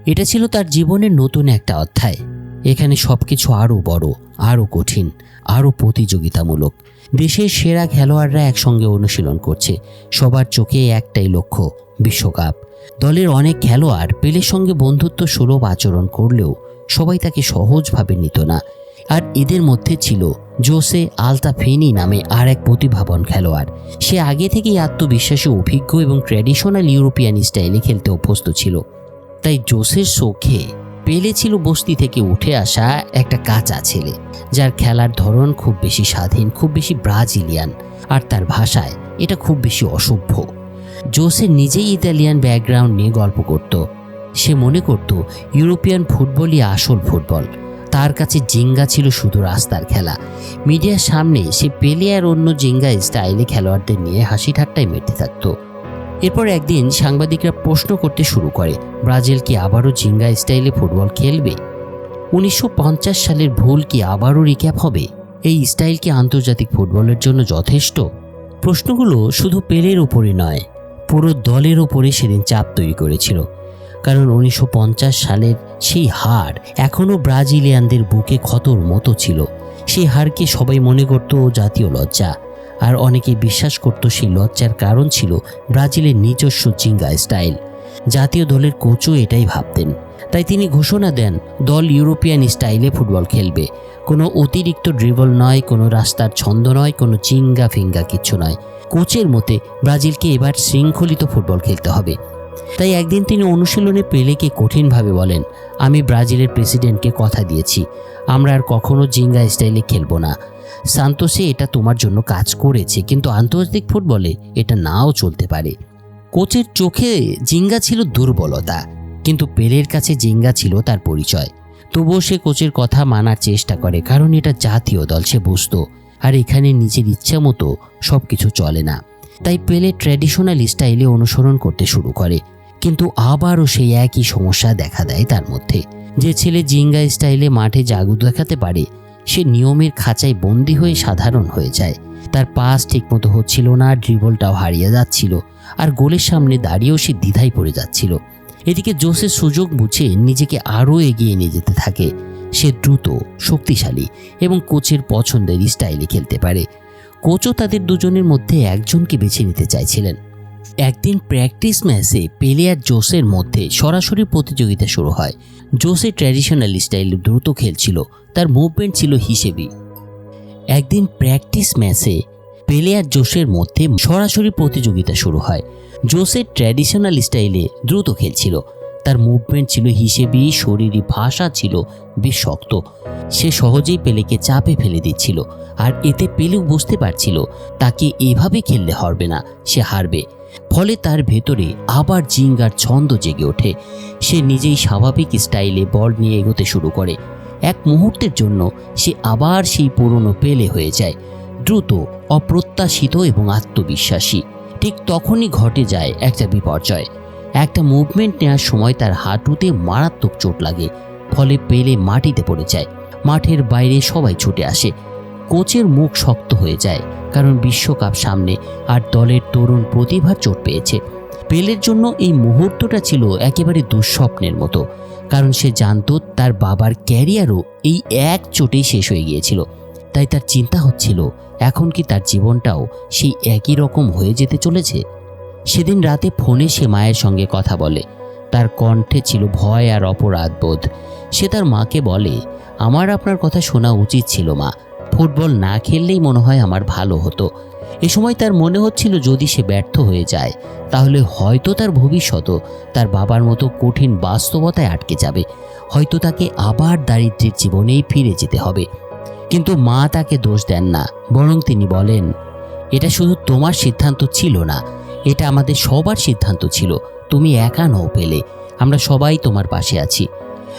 এটা ছিল তার জীবনের নতুন একটা অধ্যায়। এখানে সবকিছু আরও বড়, আরও কঠিন, আরও প্রতিযোগিতামূলক। দেশের সেরা খেলোয়াড়রা একসঙ্গে অনুশীলন করছে, সবার চোখে একটাই লক্ষ্য, বিশ্বকাপ। দলের অনেক খেলোয়াড় পেলের সঙ্গে বন্ধুত্ব সুলভ আচরণ করলেও সবাই তাকে সহজভাবে নিত না। আর এদের মধ্যে ছিল জোসে আলতাফেনি নামে আর এক প্রতিভাবান খেলোয়াড়। সে আগে থেকেই আত্মবিশ্বাসী, অভিজ্ঞ এবং ট্র্যাডিশনাল ইউরোপিয়ান স্টাইলে খেলতে অভ্যস্ত ছিল। তাই জোসের চোখে পেলে ছিল বস্তি থেকে উঠে আসা একটা কাঁচা ছেলে, যার খেলার ধরন খুব বেশি স্বাধীন, খুব বেশি ব্রাজিলিয়ান, আর তার ভাষায় এটা খুব বেশি অসভ্য। জোসে নিজেই ইতালিয়ান ব্যাকগ্রাউন্ড নিয়ে গল্প করত। সে মনে করত ইউরোপিয়ান ফুটবলই আসল ফুটবল। তার কাছে জিঙ্গা ছিল শুধু রাস্তার খেলা। মিডিয়ার সামনে সে পেলে আর অন্য জিঙ্গা স্টাইলে খেলোয়াড়দের নিয়ে হাসি ঠাট্টায় মেতে থাকত। এরপর একদিন সাংবাদিকরা প্রশ্ন করতে শুরু করে, ব্রাজিল কি আবারও জিঙ্গা স্টাইলে ফুটবল খেলবে? 1950 সালের ভুল কি আবারও রিক্যাপ হবে? এই স্টাইল কি আন্তর্জাতিক ফুটবলের জন্য যথেষ্ট? প্রশ্নগুলো শুধু পেলের উপরে নয়, পুরো দলের উপরে সেদিন চাপ তৈরি করেছিল। কারণ 1950 সালের সেই হার এখনও ব্রাজিলিয়ানদের বুকে ক্ষতর মতো ছিল। সেই হারকে সবাই মনে করত জাতীয় লজ্জা, আর অনেকে বিশ্বাস করত সেই লজ্জার কারণ ছিল ব্রাজিলের নিজস্ব জিঙ্গা স্টাইল। জাতীয় দলের কোচও এটাই ভাবতেন। তাই তিনি ঘোষণা দেন, দল ইউরোপিয়ান স্টাইলে ফুটবল খেলবে। কোনো অতিরিক্ত ড্রিবল নয়, কোনো রাস্তার ছন্দ নয়, কোনো চিঙ্গা ফিঙ্গা কিচ্ছু নয়। কোচের মতে ব্রাজিলকে এবার শৃঙ্খলিত ফুটবল খেলতে হবে। তাই একদিন তিনি অনুশীলনে পেলেকে কঠিনভাবে বলেন, আমি ব্রাজিলের প্রেসিডেন্টকে কথা দিয়েছি, আমরা আর কখনো জিঙ্গা স্টাইলে খেলবো না। সান্তোসে এটা তোমার জন্য কাজ করেছে, কিন্তু আন্তর্জাতিক ফুটবলে এটা নাও চলতে পারে। কোচের চোখে জিঙ্গা ছিল দুর্বলতা, কিন্তু পেলের কাছে জিঙ্গা ছিল তার পরিচয়। তবুও সে কোচের কথা মানার চেষ্টা করে, কারণ এটা জাতীয় দল, সে বুঝতো। আর এখানে নিজের ইচ্ছা মতো সব কিছু চলে না। তাই পেলে ট্র্যাডিশনাল স্টাইলে অনুসরণ করতে শুরু করে। কিন্তু আবারও সেই একই সমস্যা দেখা দেয় তার মধ্যে। যে ছেলে জিঙ্গা স্টাইলে মাঠে জাদু দেখাতে পারে, সে নিয়মের খাঁচায় বন্দী হয়ে সাধারণ হয়ে যায়। তার পাস ঠিকমতো হচ্ছিল না, ড্রিবলটাও হারিয়ে যাচ্ছিল, আর গোলের সামনে দাঁড়িয়েও সে দ্বিধায় পড়ে যাচ্ছিল। এদিকে জোসে সুযোগ বুঝে নিজেকে আরও এগিয়ে নিয়ে যেতে থাকে। সে দ্রুত, শক্তিশালী এবং কোচের পছন্দের স্টাইলে খেলতে পারে। কোচও তাদের দুজনের মধ্যে একজনকে বেছে নিতে চাইছিলেন। একদিন প্র্যাকটিস ম্যাচে পেলে আর জোসের মধ্যে সরাসরি প্রতিযোগিতা শুরু হয়। জোসে ট্র্যাডিশনাল স্টাইলে দ্রুত খেলছিল, তার মুভমেন্ট ছিল হিসেবে। একদিন প্র্যাকটিস ম্যাচে পেলে আর জোসের মধ্যে সরাসরি প্রতিযোগিতা শুরু হয়। জোসে ট্র্যাডিশনাল স্টাইলে দ্রুত খেলছিল, তার মুভমেন্ট ছিল হিসেবেই, শরীরী ভাষা ছিল বেশ শক্ত। সে সহজেই পেলেকে চাপে ফেলে দিচ্ছিল, আর এতে পেলেও বুঝতে পারছিল তাকে এভাবে খেললে হবে না, সে হারবে। ফলে তার ভেতরে আবার জিঙ্গার ছন্দ জেগে ওঠে। সে নিজেই স্বাভাবিক স্টাইলে বল নিয়ে এগোতে শুরু করে। এক মুহূর্তের জন্য সে আবার সেই পুরনো পেলে হয়ে যায়, দ্রুত, অপ্রত্যাশিত এবং আত্মবিশ্বাসী। ঠিক তখনই ঘটে যায় একটা বিপর্যয়। একটা মুভমেন্ট নেওয়ার সময় তার হাঁটুতে মারাত্মক চোট লাগে। ফলে পেলে মাটিতে পড়ে যায়। মাঠের বাইরে সবাই ছুটে আসে। কোচের মুখ শক্ত হয়ে যায়, কারণ বিশ্বকাপ সামনে আর দলের তরুণ প্রতিভার চোট পেয়েছে। পেলের জন্য এই মুহূর্তটা ছিল একেবারে দুঃস্বপ্নের মতো, কারণ সে জানতো তার বাবার ক্যারিয়ারও এই এক চোটেই শেষ হয়ে গিয়েছিল। তাই তার চিন্তা হচ্ছিল এখন কি তার জীবনটাও সেই একই রকম হয়ে যেতে চলেছে। সেদিন রাতে ফোনে সে মায়ের সঙ্গে কথা বলে। তার কণ্ঠে ছিল ভয় আর অপরাধবোধ। সে তার মাকে বলে, আমার আপনার কথা শোনা উচিত ছিল মা, ফুটবল না খেললেই মনে হয় আমার ভালো হতো। এ সময় তার মনে হচ্ছিল যদি সে ব্যর্থ হয়ে যায় তাহলে হয়তো তার ভবিষ্যৎও তার বাবার মতো কঠিন বাস্তবতায় আটকে যাবে, হয়তো তাকে আবার দারিদ্র্যের জীবনেই ফিরে যেতে হবে। কিন্তু মা তাকে দোষ দেন না, বরং তিনি বলেন, এটা শুধু তোমার সিদ্ধান্ত ছিল না, এটা আমাদের সবার সিদ্ধান্ত ছিল। তুমি একা নও পেলে, আমরা সবাই তোমার পাশে আছি।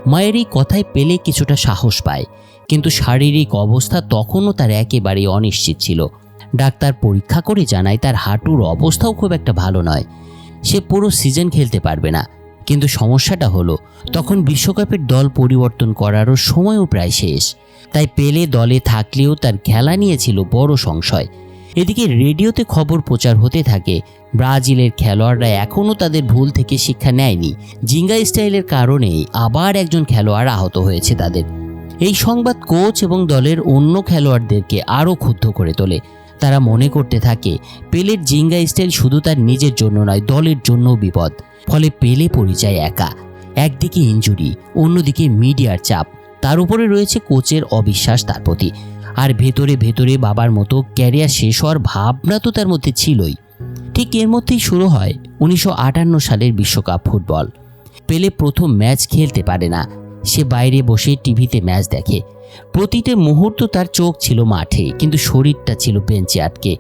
মায়ের এই কথায় পেলে কিছুটা সাহস পায়, কিন্তু শারীরিক অবস্থা তখনও তার একেবারেই অনিশ্চিত ছিল। ডাক্তার পরীক্ষা করে জানায় তার হাঁটুর অবস্থাও খুব একটা ভালো নয়, সে পুরো সিজন খেলতে পারবে না। কিন্তু সমস্যাটা হলো তখন বিশ্বকাপের দল পরিবর্তন করারও সময়ও প্রায় শেষ। তাই পেলে দলে থাকলেও তার খেলা নিয়ে ছিল বড় সংশয়। এদিকে রেডিওতে খবর প্রচার হতে থাকে ব্রাজিলের খেলোয়াড়রা এখনও তাদের ভুল থেকে শিক্ষা নেয়নি, জিঙ্গা স্টাইলের কারণে আবার একজন খেলোয়াড় আহত হয়েছে তাদের। এই সংবাদ কোচ এবং দলের অন্য খেলোয়াড়দেরকে আরও ক্ষুব্ধ করে তোলে। তারা মনে করতে থাকে পেলের জিঙ্গা স্টাইল শুধু তার নিজের জন্য নয়, দলের জন্যও বিপদ। ফলে পেলে পরিচয় একা, একদিকে ইনজুরি, অন্যদিকে মিডিয়ার চাপ, তার উপরে রয়েছে কোচের অবিশ্বাস তার প্রতি। আর ভেতরে ভেতরে বাবার মতো ক্যারিয়ার শেষ হওয়ার ভাবনা তো তার মধ্যে ছিলই। ঠিক এর মধ্যেই শুরু হয় 1958 সালের বিশ্বকাপ ফুটবল। পেলে প্রথম ম্যাচ খেলতে পারে না, সে বাইরে বসে টিভিতে ম্যাচ দেখে। প্রতিটা মুহূর্ত তার চোখ ছিল মাঠে, কিন্তু শরীরটা ছিল বেঞ্চে আটকে।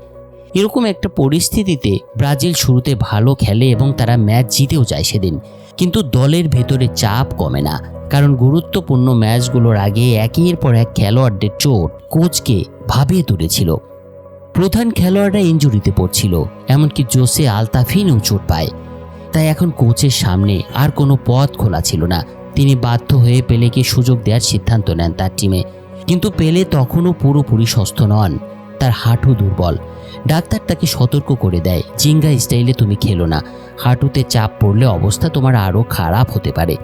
এরকম একটা পরিস্থিতিতে ব্রাজিল শুরুতে ভালো খেলে এবং তারা ম্যাচ জিতেও যায় সেদিন। কিন্তু দলের ভেতরে চাপ কমে না, কারণ গুরুত্বপূর্ণ ম্যাচগুলোর আগে একের পর এক খেলোয়াড়দের চোট কোচকে ভাবিয়ে তুলেছিল। প্রধান খেলোয়াড়রা ইনজুরিতে পড়ছিল, এমনকি জোসে আলতাফিনও চোট পায়। তাই এখন কোচের সামনে আর কোনো পথ খোলা ছিল না। তিনি বাধ্য হয়ে পেলেকে সুযোগ দেওয়ার সিদ্ধান্ত নেন তার টিমে। কিন্তু পেলে তখনও পুরোপুরি সুস্থ নন, তার হাঁটু দুর্বল। ডাক্তার তাকে সতর্ক করে দেয়, জিঙ্গা স্টাইলে তুমি খেলো না, হাঁটুতে চাপ পড়লে অবস্থা তোমার আরও খারাপ হতে পারে।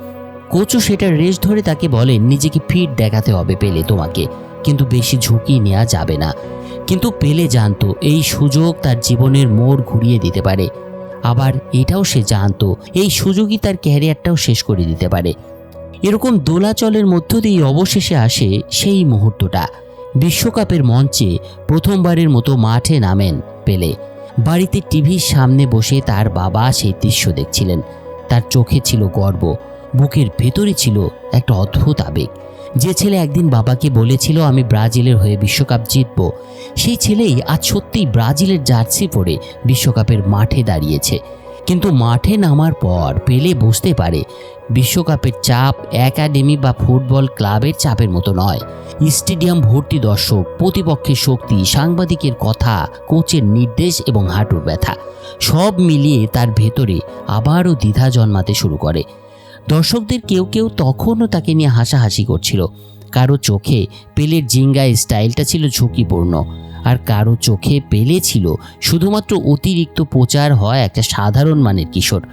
কোচও সেটা রেস্ট ধরে তাকে বলেন, নিজেকে ফিট দেখাতে হবে পেলে তোমাকে, কিন্তু বেশি ঝুঁকি নেওয়া যাবে না। কিন্তু পেলে জানতো এই সুযোগ তার জীবনের মোড় ঘুরিয়ে দিতে পারে। আবার এটাও সে জানতো এই সুযোগই তার ক্যারিয়ারটাও শেষ করে দিতে পারে। এরকম দোলাচলের মধ্য দিয়ে অবশেষে আসে সেই মুহূর্তটা। বিশ্বকাপের মঞ্চে প্রথমবারের মতো মাঠে নামেন পেলে। বাড়িতে টিভির সামনে বসে তার বাবা সেই দৃশ্য দেখছিলেন। তার চোখে ছিল গর্ব, বুকের ভেতরে ছিল একটা অদ্ভুত আবেগ। যে ছেলে একদিন বাবাকে বলেছিল আমি ব্রাজিলের হয়ে বিশ্বকাপ জিতব, সেই ছেলেই আজ সত্যিই ব্রাজিলের জার্সি পরে বিশ্বকাপের মাঠে দাঁড়িয়েছে। কিন্তু মাঠে নামার পর পেলে বুঝতে পারে বিশ্বকাপের চাপ একাডেমি বা ফুটবল ক্লাবের চাপের মতো নয়। স্টেডিয়াম ভর্তি দর্শক, প্রতিপক্ষের শক্তি, সাংবাদিকের কথা, কোচের নির্দেশ এবং হাঁটুর ব্যথা সব মিলিয়ে তার ভেতরে আবারও দ্বিধা জন্মাতে শুরু করে। দর্শকদের কেউ কেউ তখনও তাকে নিয়ে হাসাহাসি করছিল। কারো চোখে পেলের জিঙ্গা স্টাইলটা ছিল ঝুঁকিপূর্ণ, আর কারো চোখে পেলে ছিল শুধুমাত্র অতিরিক্ত প্রচার হয় একটা সাধারণ মানের কিশোর।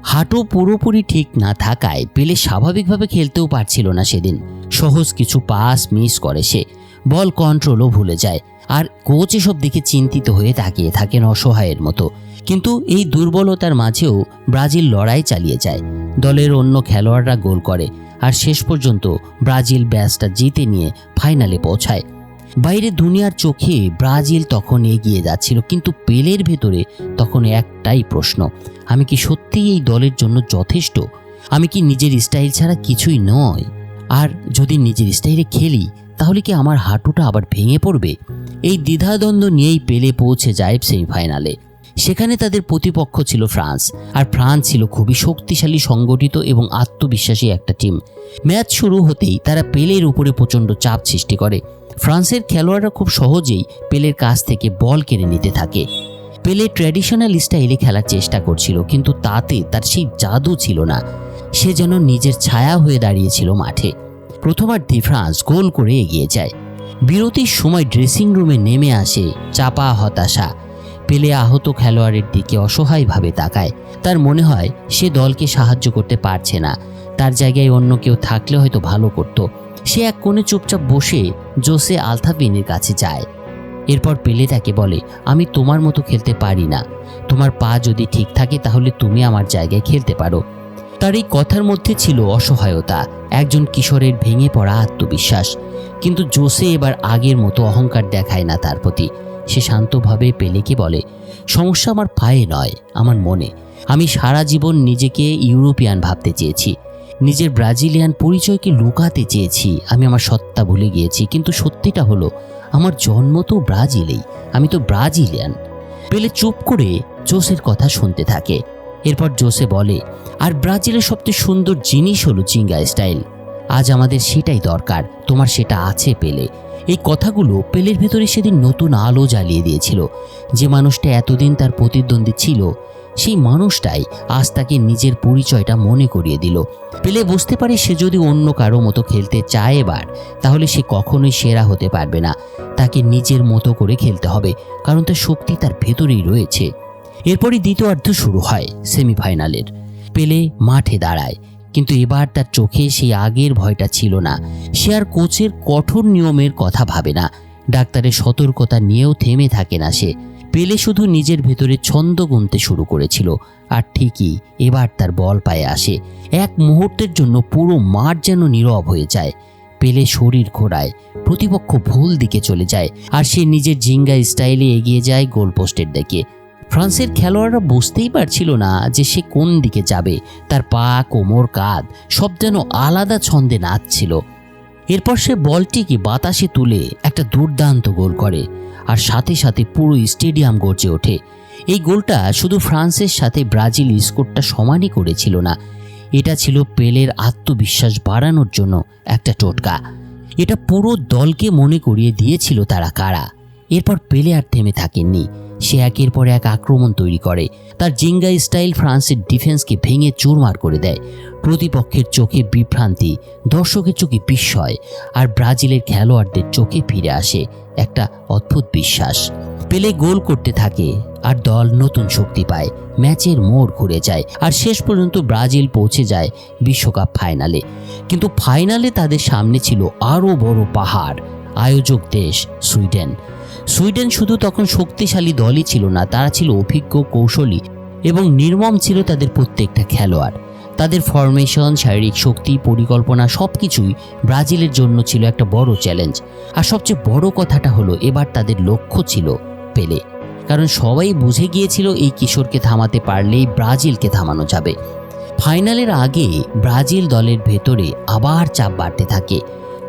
হাঁটু পুরোপুরি ঠিক না থাকায় পেলে স্বাভাবিকভাবে খেলতেও পারছিল না সেদিন। সহজ কিছু পাস মিস করে সে, বল কন্ট্রোলও ভুলে যায়। আর কোচ এসব দিকে চিন্তিত হয়ে তাকিয়ে থাকেন অসহায়ের মতো। কিন্তু এই দুর্বলতার মাঝেও ব্রাজিল লড়াই চালিয়ে যায়। দলের অন্য খেলোয়াড়রা গোল করে, আর শেষ পর্যন্ত ব্রাজিল ম্যাচটা জিতে নিয়ে ফাইনালে পৌঁছায়। বাইরে দুনিয়ার চোখে ব্রাজিল তখন এগিয়ে যাচ্ছিল, কিন্তু পেলের ভেতরে তখন একটাই প্রশ্ন, আমি কি সত্যিই এই দলের জন্য যথেষ্ট? আমি কি নিজের স্টাইল ছাড়া কিছুই নয়? আর যদি নিজের স্টাইলে খেলি তাহলে কি আমার হাঁটুটা আবার ভেঙে পড়বে? এই দ্বিধাদ্বন্দ্ব নিয়েই পেলে পৌঁছে যায় সেমিফাইনালে। সেখানে তাদের প্রতিপক্ষ ছিল ফ্রান্স, আর ফ্রান্স ছিল খুবই শক্তিশালী, সংগঠিত এবং আত্মবিশ্বাসী একটা টিম। ম্যাচ শুরু হতেই তারা পেলের উপরে প্রচণ্ড চাপ সৃষ্টি করে। ফ্রান্সের খেলোয়াড়রা খুব সহজেই পেলের কাছ থেকে বল কেড়ে নিতে থাকে। পেলে ট্র্যাডিশনাল স্টাইলে খেলার চেষ্টা করছিল, কিন্তু তাতে তার সেই জাদু ছিল না। সে যেন নিজের ছায়া হয়ে দাঁড়িয়েছিল মাঠে। প্রথমার্ধে ফ্রান্স গোল করে এগিয়ে যায়। বিরতির সময় ড্রেসিং রুমে নেমে আসে চাপা হতাশা। পেলে আহত খেলোয়াড়ের দিকে অসহায়ভাবে তাকায়। তার মনে হয় সে দলকে সাহায্য করতে পারছে না। তার জায়গায় অন্য কেউ থাকলে হয়তো ভালো করত। সে এক কোণে চুপচাপ বসে জোসে আলতাফিনের কাছে যায়। এরপর পেলে তাকে বলে, আমি তোমার মতো খেলতে পারি না। তোমার পা যদি ঠিক থাকে তাহলে তুমি আমার জায়গায় খেলতে পারো। তার এই কথার মধ্যে ছিল অসহায়তা, একজন কিশোরের ভেঙে পড়া আত্মবিশ্বাস। কিন্তু জোসে এবার আগের মতো অহংকার দেখায় না তার প্রতি। সে শান্তভাবে পেলেকে বলে, সমস্যা আমার পায়ে নয়, আমার মনে। আমি সারা জীবন নিজেকে ইউরোপিয়ান ভাবতে চেয়েছি, নিজের ব্রাজিলিয়ান পরিচয়কে লুকাতে চেয়েছি। আমি আমার সত্তা ভুলে গিয়েছি, কিন্তু সত্যিটা হলো আমার জন্ম তো ব্রাজিলেই, আমি তো ব্রাজিলিয়ান। পেলে চুপ করে জোসের কথা শুনতে থাকে। এরপর জোসে বলে, আর ব্রাজিলের সবচেয়ে সুন্দর জিনিস হলো জিঙ্গা স্টাইল। আজ আমাদের সেটাই দরকার, তোমার সেটা আছে পেলে। এই কথাগুলো পেলের ভেতরে সেদিন নতুন আলো জ্বালিয়ে দিয়েছিল। যে মানুষটা এতদিন তার প্রতিদ্বন্দ্বী ছিল, সেই মানুষটাই আজ তাকে নিজের পরিচয়টা মনে করিয়ে দিল। পেলে বুঝতে পারে সে যদি অন্য কারো মতো খেলতে চায় এবার, তাহলে সে কখনোই সেরা হতে পারবে না। তাকে নিজের মতো করে খেলতে হবে, কারণ তার শক্তি তার ভেতরেই রয়েছে। এরপরই দ্বিতীয়ার্ধ শুরু হয় সেমিফাইনালের। পেলে মাঠে দাঁড়ায়, কিন্তু এবার তার চোখে সেই আগের ভয়টা ছিল না। সে আর কোচের কঠোর নিয়মের কথা ভাবে না, ডাক্তারের সতর্কতা নিয়েও থেমে থাকে না সে। পেলে শুধু নিজের ভেতরে ছন্দ গুনতে শুরু করেছিল। আর ঠিকই এবার তার বল পায়ে আসে। এক মুহূর্তের জন্য পুরো মাঠ যেন নীরব হয়ে যায়। পেলে শরীর ঘোরায়, প্রতিপক্ষ ভুল দিকে চলে যায়, আর সে নিজের জিঙ্গা স্টাইলে এগিয়ে যায় গোলপোস্টের দিকে। ফ্রান্সের খেলোয়াড়রা বুঝতেই পারছিল না যে সে কোন দিকে যাবে। তার পা, কোমর, কাঁধ সব যেন আলাদা ছন্দে নাচছিল। এরপর সে বলটিকে বাতাসে তুলে একটা দুর্দান্ত গোল করে, আর সাথে সাথে পুরো স্টেডিয়াম গর্জে ওঠে। এই গোলটা শুধু ফ্রান্সের সাথে ব্রাজিল স্কোরটা সমানই করেছিল না, এটা ছিল পেলের আত্মবিশ্বাস বাড়ানোর জন্য একটা টোটকা। এটা পুরো দলকে মনে করিয়ে দিয়েছিল তারা কারা। এরপর পেলে আর থেমে থাকেননি। সে একের পর এক আক্রমণ তৈরি করে। তার জিঙ্গা স্টাইল ফ্রান্সের ডিফেন্সকে ভেঙে চুরমার করে দেয়। প্রতিপক্ষের চোখে বিভ্রান্তি, দর্শকের চোখে বিস্ময়, আর ব্রাজিলের খেলোয়াড়দের চোখে ফিরে আসে একটা অদ্ভুত বিশ্বাস। পেলে গোল করতে থাকে, আর দল নতুন শক্তি পায়। ম্যাচের মোড় ঘুরে যায়, আর শেষ পর্যন্ত ব্রাজিল পৌঁছে যায় বিশ্বকাপ ফাইনালে। কিন্তু ফাইনালে তাদের সামনে ছিল আরও বড় পাহাড়, আয়োজক দেশ সুইডেন। সুইডেন শুধু তখন শক্তিশালী দলই ছিল না, তারা ছিল অভিজ্ঞ, কৌশলী এবং নির্মম ছিল তাদের প্রত্যেকটা খেলোয়াড়। তাদের ফরমেশন, শারীরিক শক্তি, পরিকল্পনা সবকিছুই ব্রাজিলের জন্য ছিল একটা বড় চ্যালেঞ্জ। আর সবচেয়ে বড় কথাটা হলো এবার তাদের লক্ষ্য ছিল পেলে, কারণ সবাই বুঝে গিয়েছিল এই কিশোরকে থামাতে পারলেই ব্রাজিলকে থামানো যাবে। ফাইনালের আগে ব্রাজিল দলের ভেতরে আবার চাপ বাড়তে থাকে।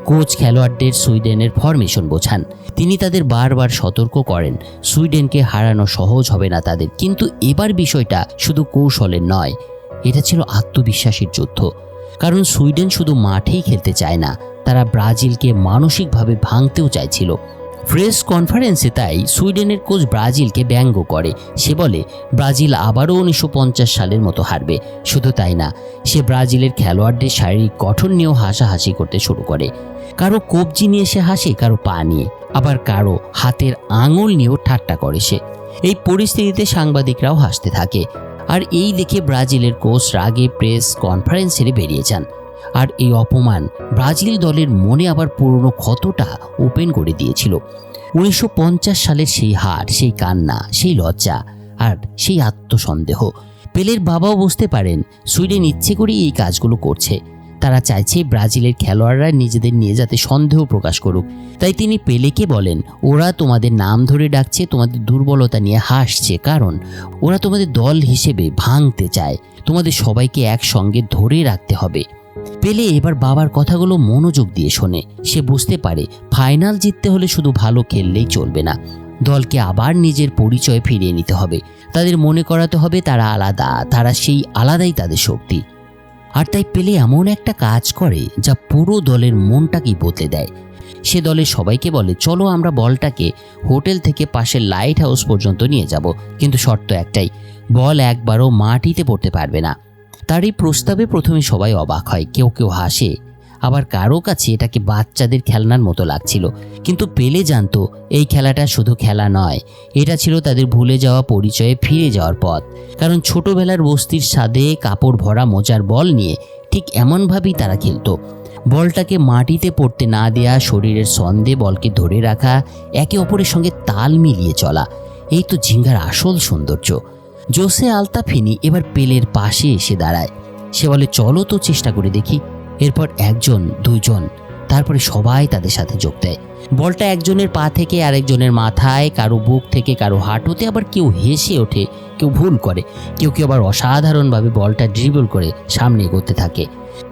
কোচ খেলোয়াড়দের সুইডেনের ফরমেশন বোঝান। তিনি তাদের বারবার সতর্ক করেন সুইডেনকে হারানো সহজ হবে না তাদের। কিন্তু এবার বিষয়টা শুধু কৌশলের নয়, এটা ছিল আত্মবিশ্বাসের যুদ্ধ। কারণ সুইডেন শুধু মাঠেই খেলতে চায় না, তারা ব্রাজিলকে মানসিকভাবে ভাঙতেও চাইছিল। প্রেস কনফারেন্সে তাই সুইডেনের কোচ ব্রাজিলকে ব্যঙ্গ করে। সে বলে ব্রাজিল আবারও 1950 সালের মতো হারবে। শুধু তাই না, সে ব্রাজিলের খেলোয়াড়দের শারীরিক গঠন নিয়েও হাসাহাসি করতে শুরু করে। কারো কবজি নিয়ে সে হাসে, কারো পা নিয়ে, আবার কারো হাতের আঙুল নিয়েও ঠাট্টা করে সে। এই পরিস্থিতিতে সাংবাদিকরাও হাসতে থাকে। আর এই দেখে ব্রাজিলের কোচ রাগে প্রেস কনফারেন্স ছেড়ে বেরিয়ে যান। আর এই অপমান ব্রাজিল দলের মনে আবার পুরনো ক্ষতটা ওপেন করে দিয়েছিল। 1950 সালের সেই হার, সেই কান্না, সেই লজ্জা আর সেই আত্মসন্দেহ। পেলের বাবাও বুঝতে পারেন সুইডেন ইচ্ছে করেই এই কাজগুলো করছে। তারা চাইছে ব্রাজিলের খেলোয়াড়রা নিজেদের নিয়ে যাতে সন্দেহ প্রকাশ করুক। তাই তিনি পেলেকে বলেন, ওরা তোমাদের নাম ধরে ডাকছে, তোমাদের দুর্বলতা নিয়ে হাসছে, কারণ ওরা তোমাদের দল হিসেবে ভাঙতে চায়। তোমাদের সবাইকে একসঙ্গে ধরে রাখতে হবে। পেলে এবার বাবার কথাগুলো মনোযোগ দিয়ে শোনে। সে বুঝতে পারে ফাইনাল জিততে হলে শুধু ভালো খেললেই চলবে না, দলকে আবার নিজের পরিচয় ফিরিয়ে নিতে হবে। তাদের মনে করাতে হবে তারা আলাদা, তারা সেই আলাদাই তাদের শক্তি। আর তাই পেলে এমন একটা কাজ করে যা পুরো দলের মনটাকেই বদলে দেয়। সে দলের সবাইকে বলে, চলো আমরা বলটাকে হোটেল থেকে পাশের লাইট হাউস পর্যন্ত নিয়ে যাব, কিন্তু শর্ত একটাই, বল একবারও মাটিতে পড়তে পারবে না। তার এই প্রস্তাবে প্রথমে সবাই অবাক হয়, কেউ কেউ হাসে, আবার কারো কাছে এটাকে বাচ্চাদের খেলনার মতো লাগছিল। কিন্তু পেলে জানতো এই খেলাটা শুধু খেলা নয়, এটা ছিল তাদের ভুলে যাওয়া পরিচয়ে ফিরে যাওয়ার পথ। কারণ ছোটবেলার বস্তির স্বাদে কাপড় ভরা মোজার বল নিয়ে ঠিক এমনভাবেই তারা খেলতো। বলটাকে মাটিতে পড়তে না দেয়া, শরীরের ছন্দে বলকে ধরে রাখা, একে অপরের সঙ্গে তাল মিলিয়ে চলা, এই তো জিঙ্গার আসল সৌন্দর্য। জোসে আলতাফিনি এবার পেলের পাশে এসে দাঁড়ায়। সে বলে, চলো তো চেষ্টা করে দেখি। এরপর একজন, দুজন, তারপরে সবাই তাদের সাথে যোগ দেয়। বলটা একজনের পা থেকে আরেকজনের মাথায়, কারো বুক থেকে কারো হাঁটুতে, আবার কেউ হেসে ওঠে, কেউ ভুল করে, কেউ আবার অসাধারণভাবে বলটা ড্রিবল করে সামনে এগোতে থাকে।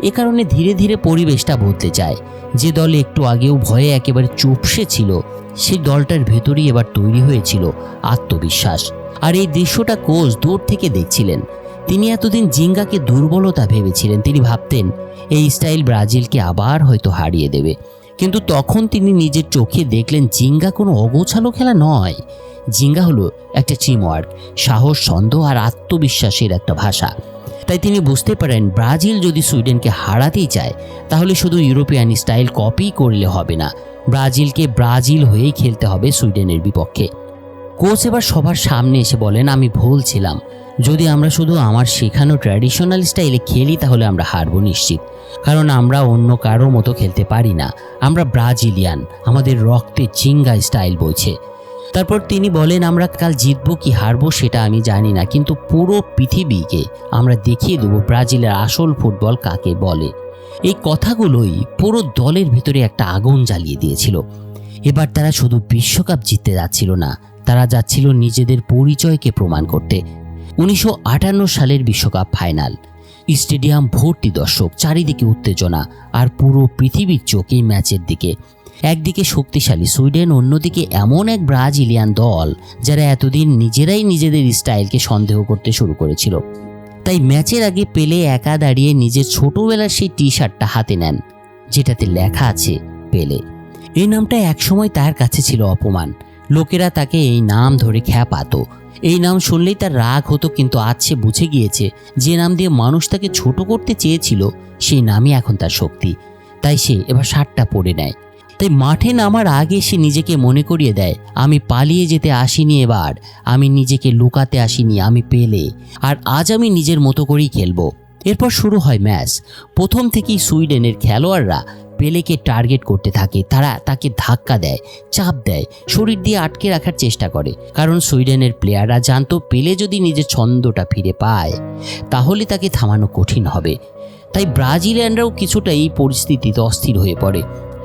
এ কারণে ধীরে ধীরে পরিবেশটা বদলে যায়। যে দল একটু আগেও ভয়ে একেবারে চুপসে ছিল, সেই দলটার ভেতরেই এবার তৈরি হয়েছিল আত্মবিশ্বাস। আর এই দৃশ্যটা কোচ দূর থেকে দেখছিলেন। তিনি এতদিন জিঙ্গাকে দুর্বলতা ভেবেছিলেন। তিনি ভাবতেন এই স্টাইল ব্রাজিলকে আবার হয়তো হারিয়ে দেবে। কিন্তু তখন তিনি নিজের চোখে দেখলেন জিঙ্গা কোনো অগোছালো খেলা নয়। জিঙ্গা হলো একটা টিমওয়ার্ক, সাহস, ছন্দ আর আত্মবিশ্বাসের একটা ভাষা। তাই তিনি বুঝতে পারেন ব্রাজিল যদি সুইডেনকে হারাতেই চায়, তাহলে শুধু ইউরোপিয়ান স্টাইল কপি করলে হবে না, ব্রাজিলকে ব্রাজিল হয়েই খেলতে হবে সুইডেনের বিপক্ষে। কোচ এবার সবার সামনে এসে বলেন, আমি ভুল ছিলাম। যদি আমরা শুধু আমার শেখানো ট্র্যাডিশনাল স্টাইলে খেলি তাহলে আমরা হারবো নিশ্চিত। কারণ আমরা অন্য কারো মতো খেলতে পারি না, আমরা ব্রাজিলিয়ান, আমাদের রক্তে জিঙ্গা স্টাইল বইছে। তারপর তিনি বলেন, আমরা কাল জিতবো কি হারবো সেটা আমি জানি না, কিন্তু পুরো পৃথিবীকে আমরা দেখিয়ে দেবো ব্রাজিলের আসল ফুটবল কাকে বলে। এই কথাগুলোই পুরো দলের ভিতরে একটা আগুন জ্বালিয়ে দিয়েছিল। এবার তারা শুধু বিশ্বকাপ জিততে যাচ্ছিল না, তারা যাচ্ছিল নিজেদের পরিচয়কে প্রমাণ করতে। 1958 সালের বিশ্বকাপ ফাইনাল। স্টেডিয়াম ভর্তি দর্শক, চারিদিকে উত্তেজনা, আর পুরো পৃথিবীর চোখ এই ম্যাচের দিকে। একদিকে শক্তিশালী সুইডেন, অন্যদিকে এমন এক ব্রাজিলিয়ান দল যারা এতদিন নিজেরাই নিজেদের স্টাইলকে সন্দেহ করতে শুরু করেছিল। তাই ম্যাচের আগে পেলে একা দাঁড়িয়ে নিজের ছোটবেলার সেই টি শার্টটা হাতে নেন, যেটাতে লেখা আছে পেলে। এই নামটা একসময় তার কাছে ছিল অপমান। লোকেরা তাকে এই নাম ধরে খ্যাপাতো। এই নাম শুনলেই তার রাগ হতো, কিন্তু আজ সে বুঝে গিয়েছে যে নাম দিয়ে মানুষ তাকে ছোট করতে চেয়েছিল, সেই নামই এখন তার শক্তি। তাই সে এবার শার্টটা পরে নেয়। তাই মাঠে নামার আগে সে নিজেকে মনে করিয়ে দেয়, আমি পালিয়ে যেতে আসিনি, এবার আমি নিজেকে লুকাতে আসিনি, আমি পেলে, আর আজ আমি নিজের মতো করেই খেলবো। এরপর শুরু হয় ম্যাচ। প্রথম থেকেই সুইডেনের খেলোয়াড়রা পেলেকে টার্গেট করতে থাকে। তারা তাকে ধাক্কা দেয়, চাপ দেয়, শরীর দিয়ে আটকে রাখার চেষ্টা করে। কারণ সুইডেনের প্লেয়াররা জানতো পেলে যদি নিজের ছন্দটা ফিরে পায় তাহলে তাকে থামানো কঠিন হবে। তাই ব্রাজিলিয়ানরাও কিছুটা এই পরিস্থিতিতে অস্থির হয়ে পড়ে।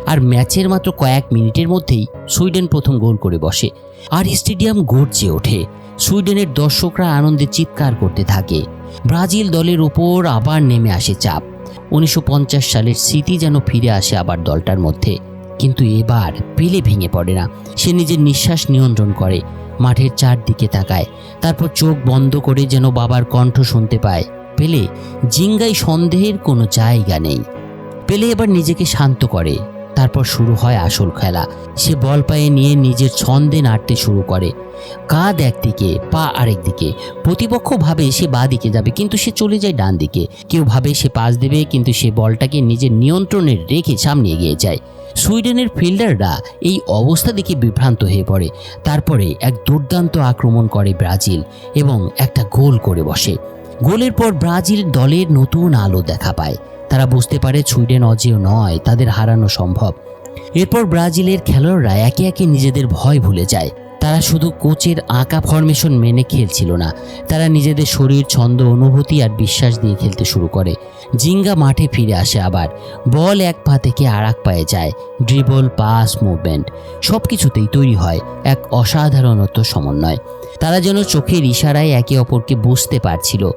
আর ম্যাচের মাত্র কয়েক মিনিটের মধ্যেই সুইডেন প্রথম গোল করে বসে, আর স্টেডিয়াম গর্জে ওঠে। সুইডেনের দর্শকরা আনন্দে চিৎকার করতে থাকে। ব্রাজিল দলের উপর আবার নেমে আসে চাপ। 1950 সালের স্মৃতি যেন ফিরে আসে আবার দলটার মধ্যে। কিন্তু এবার পেলে ভেঙে পড়ে না। সে নিজের নিঃশ্বাস নিয়ন্ত্রণ করে, মাঠের চারদিকে তাকায়, তারপর চোখ বন্ধ করে যেন বাবার কণ্ঠ শুনতে পায়। পেলে জিঙ্গাই সন্দেহের কোনো জায়গা নেই। পেলে এবার নিজেকে শান্ত করে। তারপর শুরু হয় আসল খেলা। সে বল পায়ে নিয়ে নিজের ছন্দে নাড়তে শুরু করে। কাঁধ একদিকে, পা আরেক দিকে। প্রতিপক্ষ ভাবে সে বাঁ দিকে যাবে, কিন্তু সে চলে যায় ডান দিকে। কেউ ভাবে সে পাস দেবে, কিন্তু সে বলটাকে নিজের নিয়ন্ত্রণে রেখে সামনে এগিয়ে যায়। সুইডেনের ফিল্ডাররা এই অবস্থা দেখে বিভ্রান্ত হয়ে পড়ে। তারপরে এক দুর্দান্ত আক্রমণ করে ব্রাজিল এবং একটা গোল করে বসে। গোলের পর ব্রাজিল দলের নতুন আলো দেখা পায়। তারা বুঝতে পারে সুইডেন অজেয় নয়, তাদের হারানো সম্ভব। এরপর ব্রাজিলের খেলোয়াড়রা একে একে নিজেদের ভয় ভুলে যায়। তারা শুধু কোচের আঁকা ফরমেশন মেনে খেলছিল না, তারা নিজেদের শরীর, ছন্দ, অনুভূতি আর বিশ্বাস দিয়ে খেলতে শুরু করে। জিঙ্গা মাঠে ফিরে আসে আবার। বল এক পা থেকে আর এক পায়ে যায়। ড্রিবল, পাস, মুভমেন্ট সব কিছুতেই তৈরি হয় এক অসাধারণত্ব সমন্বয়। তারা যেন চোখের ইশারায় একে অপরকে বুঝতে পারছিল।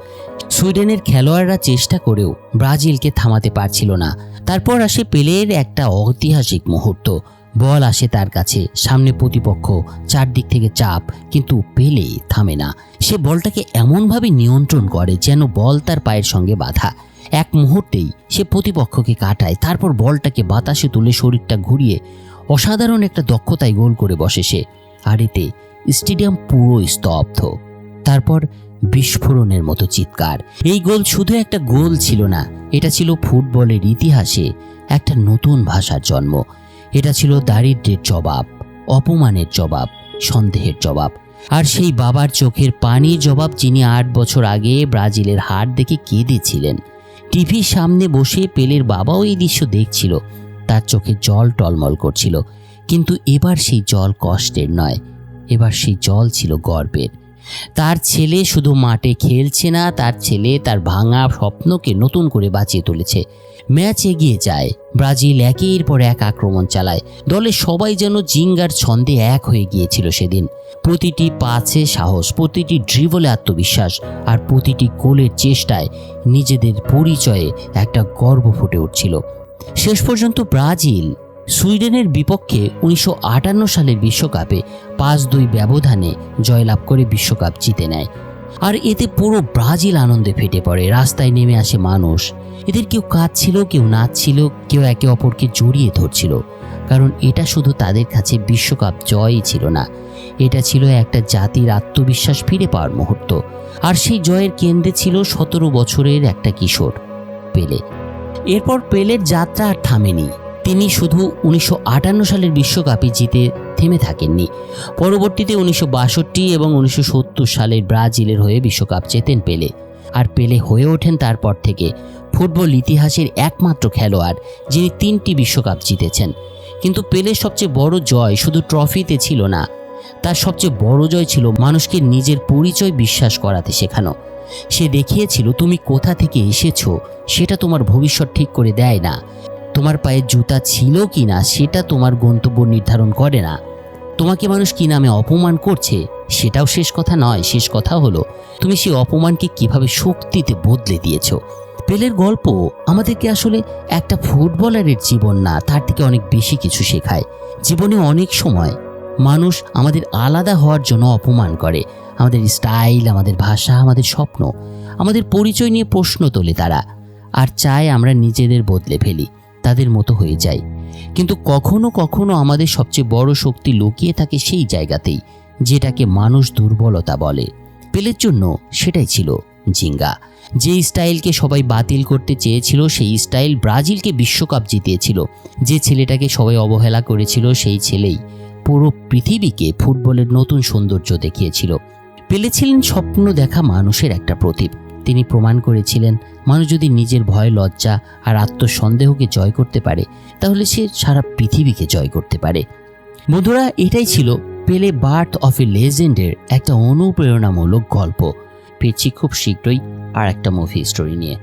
সুইডেনের খেলোয়াড়রা চেষ্টা করেও ব্রাজিলকে থামাতে পারছিল না। তারপর আসে পেলের একটা ঐতিহাসিক মুহূর্ত। বল আসে তার কাছে, সামনে প্রতিপক্ষ, চারদিক থেকে চাপ, কিন্তু পেলে থামে না। সে বলটাকে এমনভাবে নিয়ন্ত্রণ করে যেন বল তার পায়ের সঙ্গে বাঁধা। এক মুহূর্তেই সে প্রতিপক্ষকে কাটায়, তারপর বলটাকে বাতাসে তুলে শরীরটা ঘুরিয়ে অসাধারণ একটা দক্ষতায় গোল করে বসে সে। আর এতে স্টেডিয়াম পুরো স্তব্ধ। তারপর বিস্ফোরণের মতো চিৎকার। এই গোল শুধু একটা গোল ছিল না, এটা ছিল ফুটবলের ইতিহাসে একটা নতুন ভাষার জন্ম। এটা ছিল দারিদ্র্যের জবাব, অপমানের জবাব, সন্দেহের জবাব, আর সেই বাবার চোখের পানির জবাব যিনি 8 বছর আগে ব্রাজিলের হাট দেখে কেঁদেছিলেন। টিভির সামনে বসে পেলের বাবাও এই দৃশ্য দেখছিল। তার চোখে জল টলমল করছিল, কিন্তু এবার সেই জল কষ্টের নয়, এবার সেই জল ছিল গর্বের। তার ছেলে শুধু মাঠে খেলছে না, তার ছেলে তার ভাঙা স্বপ্নকে নতুন করে বাঁচিয়ে তুলেছে। ম্যাচ এগিয়ে যায়, ব্রাজিল একের পর এক আক্রমণ চালায়। দলের সবাই যেন জিঙ্গার ছন্দে এক হয়ে গিয়েছিল সেদিন। প্রতিটি পাসে সাহস, প্রতিটি ড্রিবলে আত্মবিশ্বাস, আর প্রতিটি গোলের চেষ্টায় নিজেদের পরিচয়ে একটা গর্ব ফুটে উঠছিল। শেষ পর্যন্ত ব্রাজিল সুইডেনের বিপক্ষে 1958 সালের বিশ্বকাপে 5-2 ব্যবধানে জয়লাভ করে বিশ্বকাপ জিতে নেয়। আর এতে পুরো ব্রাজিল আনন্দে ফেটে পড়ে। রাস্তায় নেমে আসে মানুষ। এদের কেউ কাঁদছিল, কেউ নাচছিল, কেউ একে অপরকে জড়িয়ে ধরছিল। কারণ এটা শুধু তাদের কাছে বিশ্বকাপ জয়ই ছিল না, এটা ছিল একটা জাতির আত্মবিশ্বাস ফিরে পাওয়ার মুহূর্ত। আর সেই জয়ের কেন্দ্রে ছিল 17 বছরের একটা কিশোর, পেলে। এরপর পেলের যাত্রা আর থামেনি। তিনি শুধু 1958 সালের বিশ্বকাপে জিতে থেমে থাকেননি। পরবর্তীতে 1962 এবং 1970 সালের ব্রাজিলের হয়ে বিশ্বকাপ জেতেন পেলে। আর পেলে হয়ে ওঠেন তারপর থেকে ফুটবল ইতিহাসের একমাত্র খেলোয়াড় যিনি 3টি বিশ্বকাপ জিতেছেন। কিন্তু পেলের সবচেয়ে বড় জয় শুধু ট্রফিতে ছিল না, তার সবচেয়ে বড় জয় ছিল মানুষকে নিজের পরিচয় বিশ্বাস করাতে শেখানো। সে দেখিয়েছিল তুমি কোথা থেকে এসেছো সেটা তোমার ভবিষ্যৎ ঠিক করে দেয় না, তোমার পায়ে জুতা ছিল কি না সেটা তোমার গন্তব্য নির্ধারণ করে না, তোমাকে মানুষ কি নামে অপমান করছে সেটাও শেষ কথা নয়। শেষ কথা হলো তুমি সেই অপমানকে কিভাবে শক্তিতে বদলে দিয়েছো। পেলের গল্প আমাদেরকে আসলে একটা ফুটবলারের জীবন না, তার থেকে অনেক বেশি কিছু শেখায়। জীবনে অনেক সময় মানুষ আমাদের আলাদা হওয়ার জন্য অপমান করে। আমাদের স্টাইল, আমাদের ভাষা, আমাদের স্বপ্ন, আমাদের পরিচয় নিয়ে প্রশ্ন তোলে তারা, আর চায় আমরা নিজেদের বদলে ফেলি, তাদের মতো হয়ে যাই। কিন্তু কখনো কখনো আমাদের সবচেয়ে বড় শক্তি লুকিয়ে থাকে সেই জায়গাতেই, যেটাকে মানুষ দুর্বলতা বলে। পেলের জন্য সেটাই ছিল জিঙ্গা। যে স্টাইলকে সবাই বাতিল করতে চেয়েছিল সেই স্টাইল ব্রাজিলকে বিশ্বকাপ জিতিয়েছিল। যে ছেলেটাকে সবাই অবহেলা করেছিল সেই ছেলেই পুরো পৃথিবীকে ফুটবলের নতুন সৌন্দর্য দেখিয়েছিল। পেলে ছিলেন স্বপ্ন দেখা মানুষের একটা প্রতীক। তিনি প্রমাণ করেছিলেন মানুষ যদি নিজের ভয়, লজ্জা আর আত্মসন্দেহকে জয় করতে পারে তাহলে সে সারা পৃথিবীকে জয় করতে পারে। বন্ধুরা, এটাই ছিল পেলে বার্থ অফ এ লেজেন্ডের একটা অনুপ্রেরণামূলক গল্প। ফিরছি খুব শীঘ্রই আর একটা মুভি স্টোরি নিয়ে।